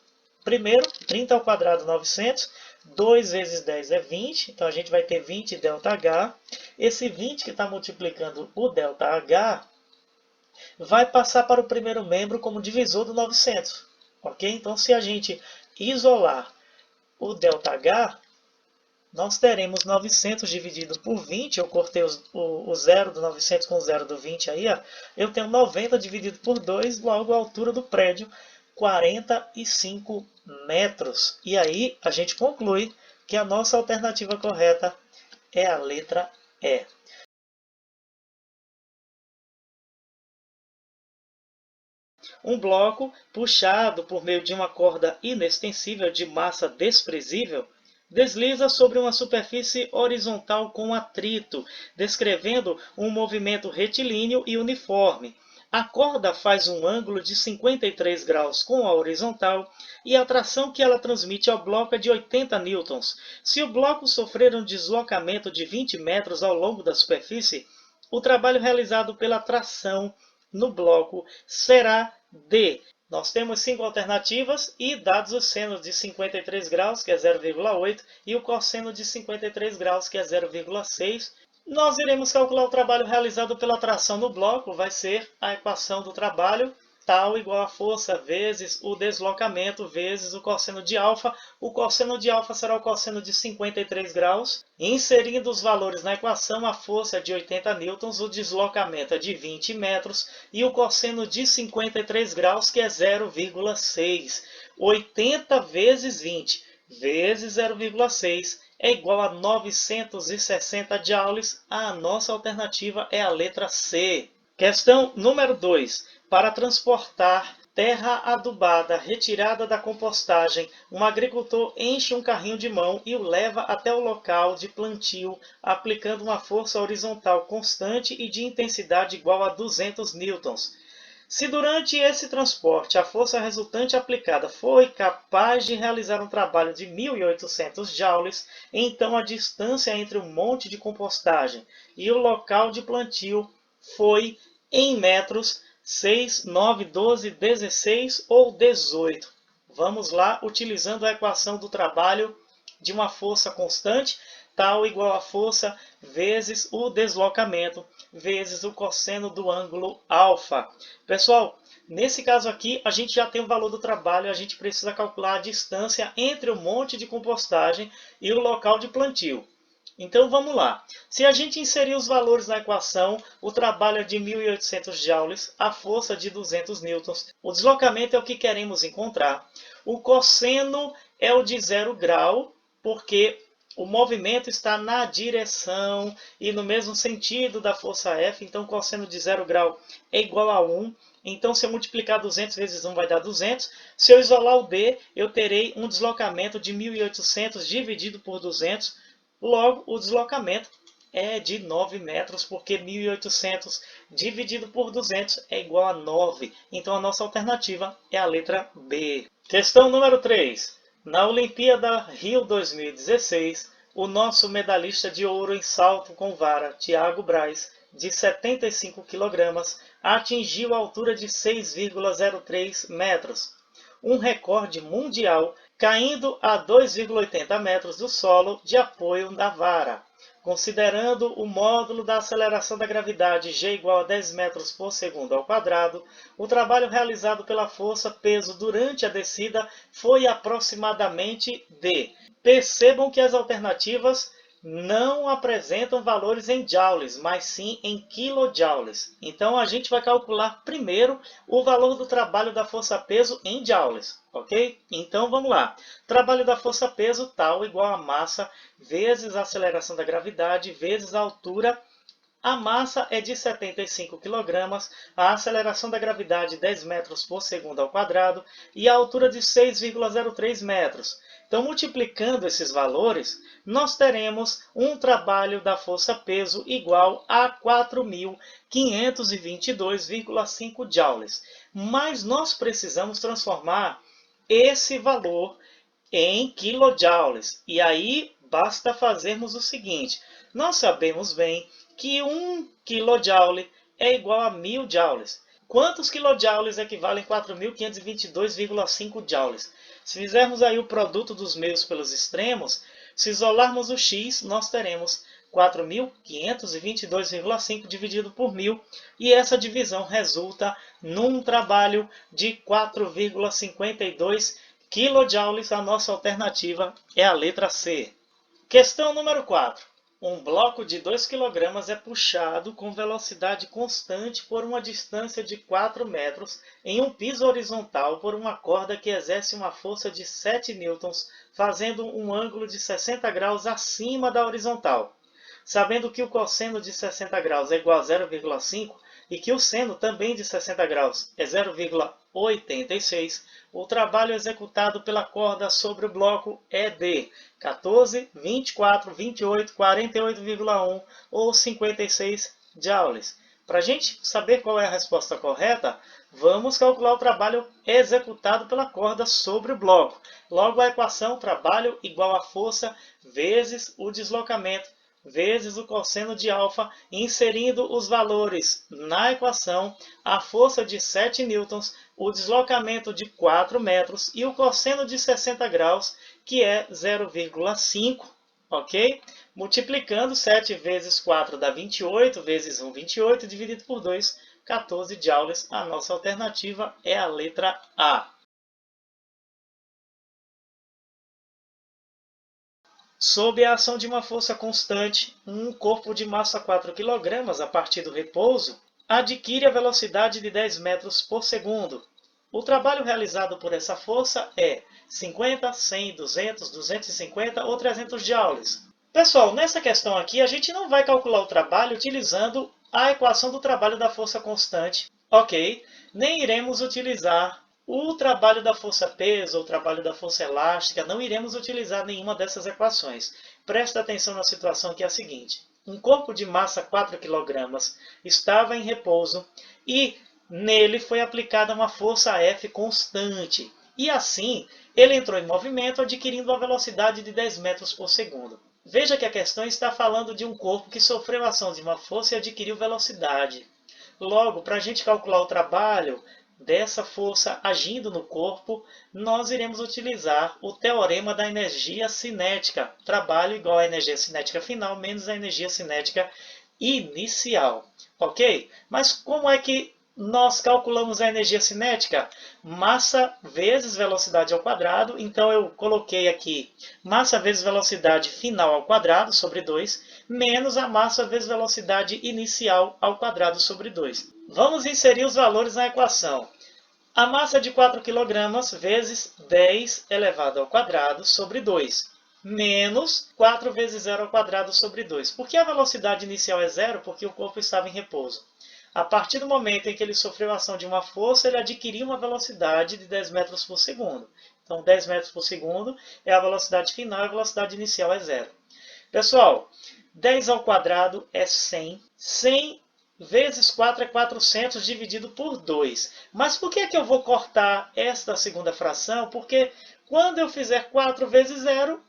Primeiro, 30 ao quadrado, 900. 2 vezes 10 é 20. Então, a gente vai ter 20 ΔH. Esse 20 que está multiplicando o ΔH vai passar para o primeiro membro como divisor do 900. Ok? Então, se a gente isolar o ΔH, nós teremos 900 dividido por 20, eu cortei o zero do 900 com o zero do 20 aí, ó. Eu tenho 90 dividido por 2, logo a altura do prédio, 45 metros. E aí a gente conclui que a nossa alternativa correta é a letra E. Um bloco puxado por meio de uma corda inextensível de massa desprezível desliza sobre uma superfície horizontal com atrito, descrevendo um movimento retilíneo e uniforme. A corda faz um ângulo de 53 graus com a horizontal e a tração que ela transmite ao bloco é de 80 newtons. Se o bloco sofrer um deslocamento de 20 metros ao longo da superfície, o trabalho realizado pela tração no bloco será D. Nós temos 5 alternativas e dados os senos de 53 graus, que é 0,8, e o cosseno de 53 graus, que é 0,6. Nós iremos calcular o trabalho realizado pela tração no bloco, vai ser a equação do trabalho, tal igual a força vezes o deslocamento vezes o cosseno de alfa. O cosseno de alfa será o cosseno de 53 graus. Inserindo os valores na equação, a força é de 80 newtons, o deslocamento é de 20 metros e o cosseno de 53 graus, que é 0,6. 80 vezes 20 vezes 0,6 é igual a 960 joules. A nossa alternativa é a letra C. Questão número 2. Para transportar terra adubada retirada da compostagem, um agricultor enche um carrinho de mão e o leva até o local de plantio, aplicando uma força horizontal constante e de intensidade igual a 200 newtons. Se durante esse transporte a força resultante aplicada foi capaz de realizar um trabalho de 1.800 joules, então a distância entre o monte de compostagem e o local de plantio foi, em metros, 6, 9, 12, 16 ou 18. Vamos lá, utilizando a equação do trabalho de uma força constante. tal igual a força vezes o deslocamento vezes o cosseno do ângulo alfa. Pessoal, nesse caso aqui, a gente já tem o valor do trabalho, a gente precisa calcular a distância entre o monte de compostagem e o local de plantio. Então vamos lá. Se a gente inserir os valores na equação, o trabalho é de 1.800 joules, a força de 200 newtons, o deslocamento é o que queremos encontrar, o cosseno é o de 0 grau, porque o movimento está na direção e no mesmo sentido da força F, então o cosseno de 0 grau é igual a 1. Então, se eu multiplicar 200 vezes 1 vai dar 200. Se eu isolar o D, eu terei um deslocamento de 1.800 dividido por 200. Logo, o deslocamento é de 9 metros, porque 1.800 dividido por 200 é igual a 9. Então, a nossa alternativa é a letra B. Questão número 3. Na Olimpíada Rio 2016, o nosso medalhista de ouro em salto com vara, Thiago Braz, de 75 kg, atingiu a altura de 6,03 metros, um recorde mundial, caindo a 2,80 metros do solo de apoio da vara. Considerando o módulo da aceleração da gravidade G igual a 10 metros por segundo ao quadrado, o trabalho realizado pela força-peso durante a descida foi aproximadamente de... Percebam que as alternativas não apresentam valores em joules, mas sim em kilojoules. Então a gente vai calcular primeiro o valor do trabalho da força-peso em joules, ok? Então vamos lá. Trabalho da força-peso tal igual a massa vezes a aceleração da gravidade vezes a altura. A massa é de 75 kg, a aceleração da gravidade 10 metros por segundo ao quadrado e a altura de 6,03 metros. Então, multiplicando esses valores, nós teremos um trabalho da força-peso igual a 4.522,5 joules. Mas nós precisamos transformar esse valor em kilojoules. E aí, basta fazermos o seguinte. Nós sabemos bem que 1 kJ é igual a 1.000 joules. Quantos kilojoules equivalem a 4.522,5 joules? Se fizermos aí o produto dos meios pelos extremos, se isolarmos o x, nós teremos 4.522,5 dividido por 1.000, e essa divisão resulta num trabalho de 4,52 kilojoules. A nossa alternativa é a letra C. Questão número 4. Um bloco de 2 kg é puxado com velocidade constante por uma distância de 4 metros em um piso horizontal por uma corda que exerce uma força de 7 newtons, fazendo um ângulo de 60 graus acima da horizontal. Sabendo que o cosseno de 60 graus é igual a 0,5 e que o seno também de 60 graus é 0,86, o trabalho executado pela corda sobre o bloco é de 14, 24, 28, 48,1 ou 56 joules. Para a gente saber qual é a resposta correta, vamos calcular o trabalho executado pela corda sobre o bloco. Logo, a equação trabalho igual a força vezes o deslocamento vezes o cosseno de alfa, inserindo os valores na equação, a força de 7 newtons, o deslocamento de 4 metros e o cosseno de 60 graus, que é 0,5, ok? Multiplicando 7 vezes 4 dá 28, vezes 1, 28, dividido por 2, 14 joules. A nossa alternativa é a letra A. Sob a ação de uma força constante, um corpo de massa 4 kg, a partir do repouso, adquire a velocidade de 10 metros por segundo. O trabalho realizado por essa força é 50, 100, 200, 250 ou 300 joules. Pessoal, nessa questão aqui, a gente não vai calcular o trabalho utilizando a equação do trabalho da força constante, ok? Nem iremos utilizar o trabalho da força-peso ou o trabalho da força elástica, não iremos utilizar nenhuma dessas equações. Presta atenção na situação que é a seguinte. Um corpo de massa 4 kg estava em repouso e nele foi aplicada uma força F constante. E assim, ele entrou em movimento adquirindo uma velocidade de 10 metros por segundo. Veja que a questão está falando de um corpo que sofreu a ação de uma força e adquiriu velocidade. Logo, para a gente calcular o trabalho dessa força agindo no corpo, nós iremos utilizar o teorema da energia cinética. Trabalho igual à energia cinética final menos a energia cinética inicial. Ok? Mas como é que nós calculamos a energia cinética? Massa vezes velocidade ao quadrado. Então eu coloquei aqui massa vezes velocidade final ao quadrado sobre 2, menos a massa vezes velocidade inicial ao quadrado sobre 2. Vamos inserir os valores na equação. A massa de 4 kg vezes 10 elevado ao quadrado sobre 2, menos 4 vezes 0 ao quadrado sobre 2. Por que a velocidade inicial é zero? Porque o corpo estava em repouso. A partir do momento em que ele sofreu a ação de uma força, ele adquiriu uma velocidade de 10 metros por segundo. Então, 10 metros por segundo é a velocidade final e a velocidade inicial é zero. Pessoal, 10 ao quadrado é 100. 100 vezes 4 é 400 dividido por 2. Mas por que eu vou cortar esta segunda fração? Porque quando eu fizer 4 vezes 0,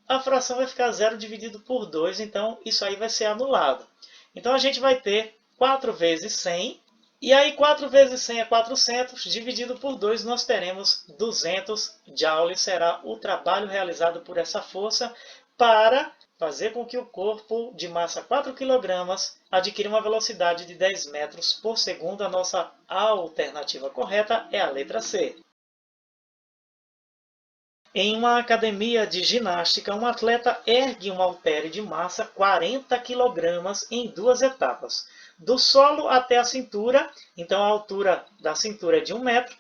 a fração vai ficar 0 dividido por 2. Então, isso aí vai ser anulado. Então, a gente vai ter 4 vezes 100, e aí 4 vezes 100 é 400, dividido por 2 nós teremos 200 joules, será o trabalho realizado por essa força para fazer com que o corpo de massa 4 kg adquira uma velocidade de 10 metros por segundo. A nossa alternativa correta é a letra C. Em uma academia de ginástica, um atleta ergue um haltere de massa 40 kg em 2 etapas. Do solo até a cintura, então a altura da cintura é de 1 metro,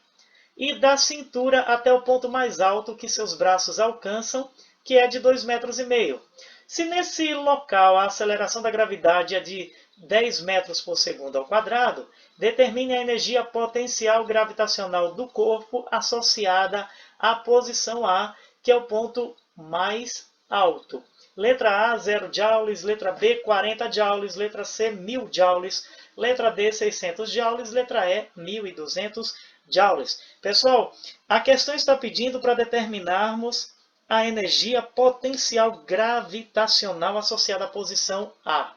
e da cintura até o ponto mais alto que seus braços alcançam, que é de 2,5 metros. Se nesse local a aceleração da gravidade é de 10 metros por segundo ao quadrado, determine a energia potencial gravitacional do corpo associada à posição A, que é o ponto mais alto. Letra A, 0 joules. Letra B, 40 joules. Letra C, 1000 joules. Letra D, 600 joules. Letra E, 1200 joules. Pessoal, a questão está pedindo para determinarmos a energia potencial gravitacional associada à posição A.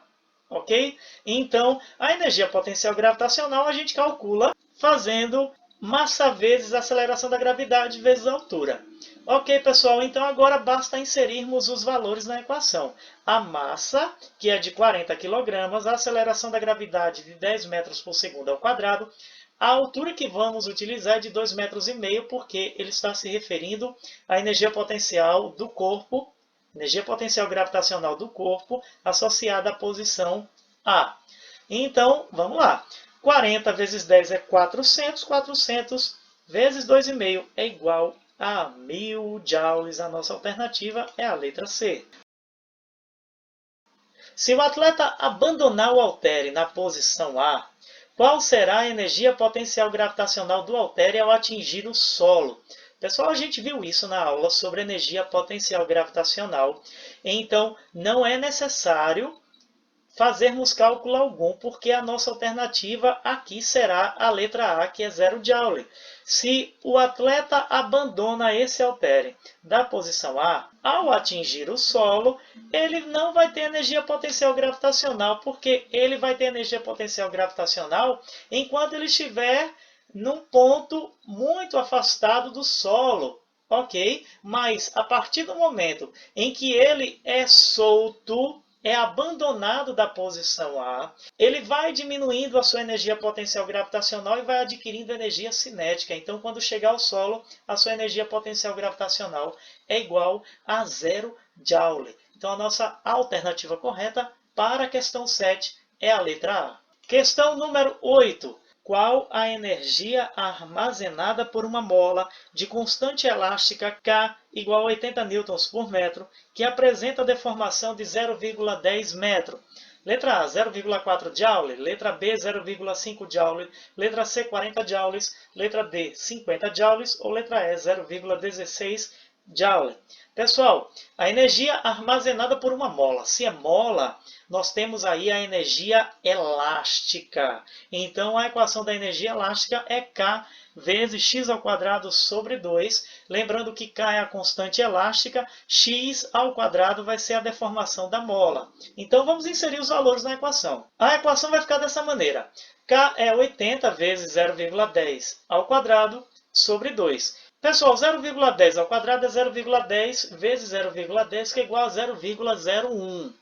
Ok? Então, a energia potencial gravitacional a gente calcula fazendo massa vezes a aceleração da gravidade vezes a altura. Ok, pessoal, então agora basta inserirmos os valores na equação. A massa, que é de 40 kg, a aceleração da gravidade de 10 metros por segundo ao quadrado, a altura que vamos utilizar é de 2,5 metros, porque ele está se referindo à energia potencial do corpo, energia potencial gravitacional do corpo, associada à posição A. Então, vamos lá. 40 vezes 10 é 400, 400 vezes 2,5 é igual a 1000 joules. A nossa alternativa é a letra C. Se o atleta abandonar o haltere na posição A, qual será a energia potencial gravitacional do haltere ao atingir o solo? Pessoal, a gente viu isso na aula sobre energia potencial gravitacional. Então, não é necessário fazermos cálculo algum, porque a nossa alternativa aqui será a letra A, que é 0 joule. Se o atleta abandona esse haltere da posição A, ao atingir o solo, ele não vai ter energia potencial gravitacional, porque ele vai ter energia potencial gravitacional enquanto ele estiver num ponto muito afastado do solo. Ok? Mas a partir do momento em que ele é solto, é abandonado da posição A, ele vai diminuindo a sua energia potencial gravitacional e vai adquirindo energia cinética. Então, quando chegar ao solo, a sua energia potencial gravitacional é igual a 0 joule. Então, a nossa alternativa correta para a questão 7 é a letra A. Questão número 8. Qual a energia armazenada por uma mola de constante elástica K igual a 80 newtons por metro, que apresenta deformação de 0,10 metro? Letra A, 0,4 joule. Letra B, 0,5 joule. Letra C, 40 joules. Letra D, 50 joules. Ou letra E, 0,16 Joule. Pessoal, a energia armazenada por uma mola. Se é mola, nós temos aí a energia elástica. Então, a equação da energia elástica é K vezes x ao quadrado sobre 2. Lembrando que K é a constante elástica, x ao quadrado vai ser a deformação da mola. Então, vamos inserir os valores na equação. A equação vai ficar dessa maneira. K é 80 vezes 0,10 ao quadrado sobre 2. Pessoal, 0,10 ao quadrado é 0,10 vezes 0,10, que é igual a 0,01.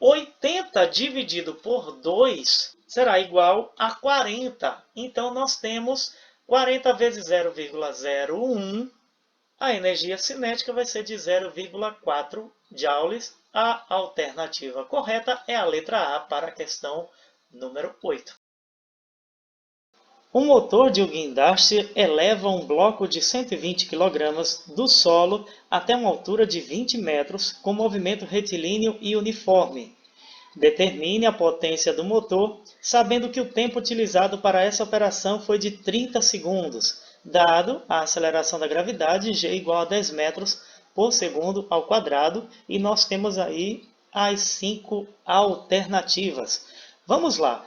80 dividido por 2 será igual a 40. Então, nós temos 40 vezes 0,01. A energia cinética vai ser de 0,4 joules. A alternativa correta é a letra A para a questão número 8. Um motor de um guindaste eleva um bloco de 120 kg do solo até uma altura de 20 metros com movimento retilíneo e uniforme. Determine a potência do motor, sabendo que o tempo utilizado para essa operação foi de 30 segundos, dado a aceleração da gravidade g igual a 10 metros por segundo ao quadrado, e nós temos aí as 5 alternativas. Vamos lá!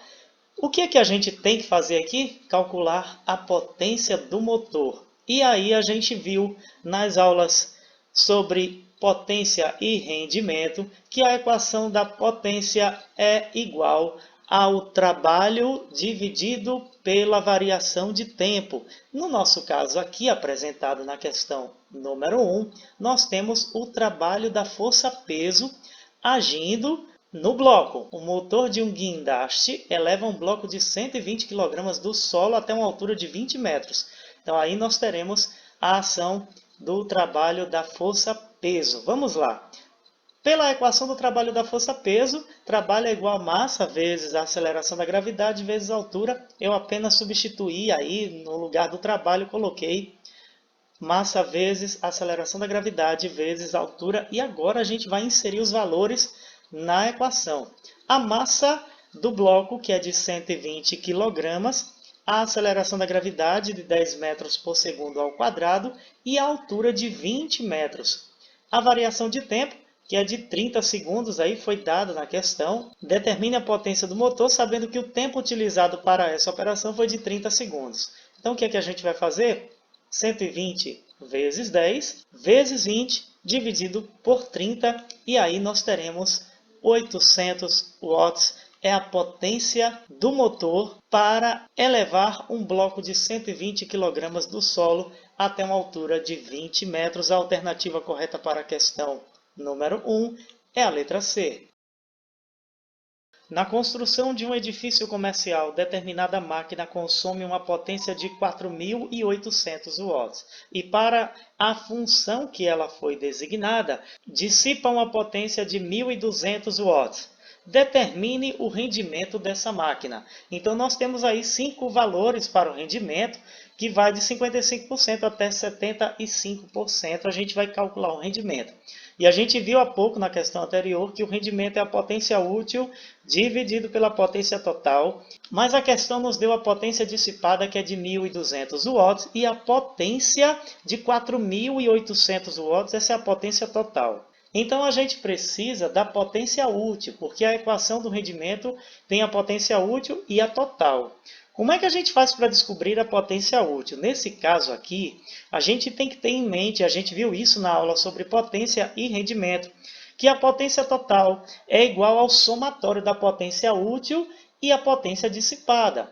O que é que a gente tem que fazer aqui? Calcular a potência do motor. E aí a gente viu nas aulas sobre potência e rendimento que a equação da potência é igual ao trabalho dividido pela variação de tempo. No nosso caso aqui, apresentado na questão número 1, nós temos o trabalho da força-peso agindo no bloco. O motor de um guindaste eleva um bloco de 120 kg do solo até uma altura de 20 metros. Então, aí nós teremos a ação do trabalho da força-peso. Vamos lá. Pela equação do trabalho da força-peso, trabalho é igual a massa vezes a aceleração da gravidade vezes a altura. Eu apenas substituí aí, no lugar do trabalho, coloquei massa vezes a aceleração da gravidade vezes a altura. E agora a gente vai inserir os valores na equação. A massa do bloco, que é de 120 kg, a aceleração da gravidade de 10 metros por segundo ao quadrado e a altura de 20 metros. A variação de tempo, que é de 30 segundos, aí foi dada na questão. Determine a potência do motor, sabendo que o tempo utilizado para essa operação foi de 30 segundos. Então, o que é que a gente vai fazer? 120 vezes 10 vezes 20 dividido por 30, e aí nós teremos 800 watts é a potência do motor para elevar um bloco de 120 kg do solo até uma altura de 20 metros. A alternativa correta para a questão número 1 é a letra C. Na construção de um edifício comercial, determinada máquina consome uma potência de 4.800 watts e para a função que ela foi designada, dissipa uma potência de 1.200 watts. Determine o rendimento dessa máquina. Então, nós temos aí 5 valores para o rendimento, que vai de 55% até 75%. A gente vai calcular o rendimento. E a gente viu há pouco na questão anterior que o rendimento é a potência útil dividido pela potência total, mas a questão nos deu a potência dissipada, que é de 1.200 watts, e a potência de 4.800 watts, essa é a potência total. Então, a gente precisa da potência útil, porque a equação do rendimento tem a potência útil e a total. Como é que a gente faz para descobrir a potência útil? Nesse caso aqui, a gente tem que ter em mente, a gente viu isso na aula sobre potência e rendimento, que a potência total é igual ao somatório da potência útil e a potência dissipada.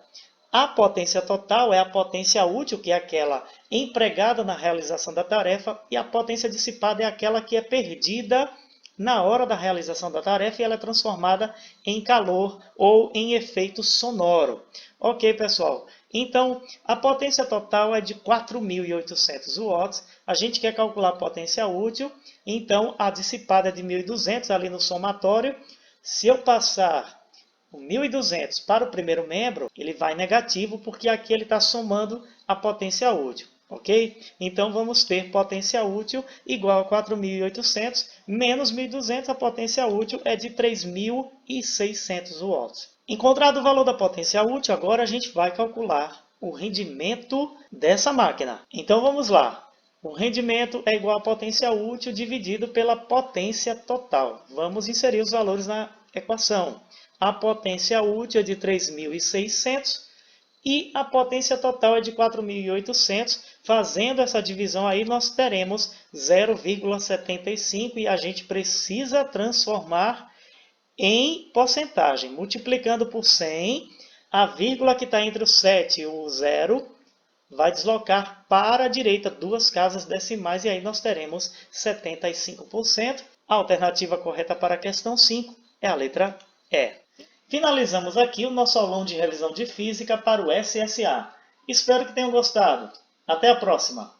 A potência total é a potência útil, que é aquela empregada na realização da tarefa, e a potência dissipada é aquela que é perdida na hora da realização da tarefa e ela é transformada em calor ou em efeito sonoro. Ok, pessoal? Então, a potência total é de 4.800 watts. A gente quer calcular a potência útil, então a dissipada é de 1.200 ali no somatório. Se eu passar o 1.200 para o primeiro membro, ele vai negativo, porque aqui ele está somando a potência útil. Ok? Então, vamos ter potência útil igual a 4.800 menos 1.200, a potência útil é de 3.600 watts. Encontrado o valor da potência útil, agora a gente vai calcular o rendimento dessa máquina. Então, vamos lá. O rendimento é igual à potência útil dividido pela potência total. Vamos inserir os valores na equação. A potência útil é de 3.600 e a potência total é de 4.800. Fazendo essa divisão aí, nós teremos 0,75 e a gente precisa transformar em porcentagem. Multiplicando por 100, a vírgula que está entre o 7 e o 0 vai deslocar para a direita duas casas decimais e aí nós teremos 75%. A alternativa correta para a questão 5 é a letra E. Finalizamos aqui o nosso aulão de revisão de física para o SSA. Espero que tenham gostado. Até a próxima!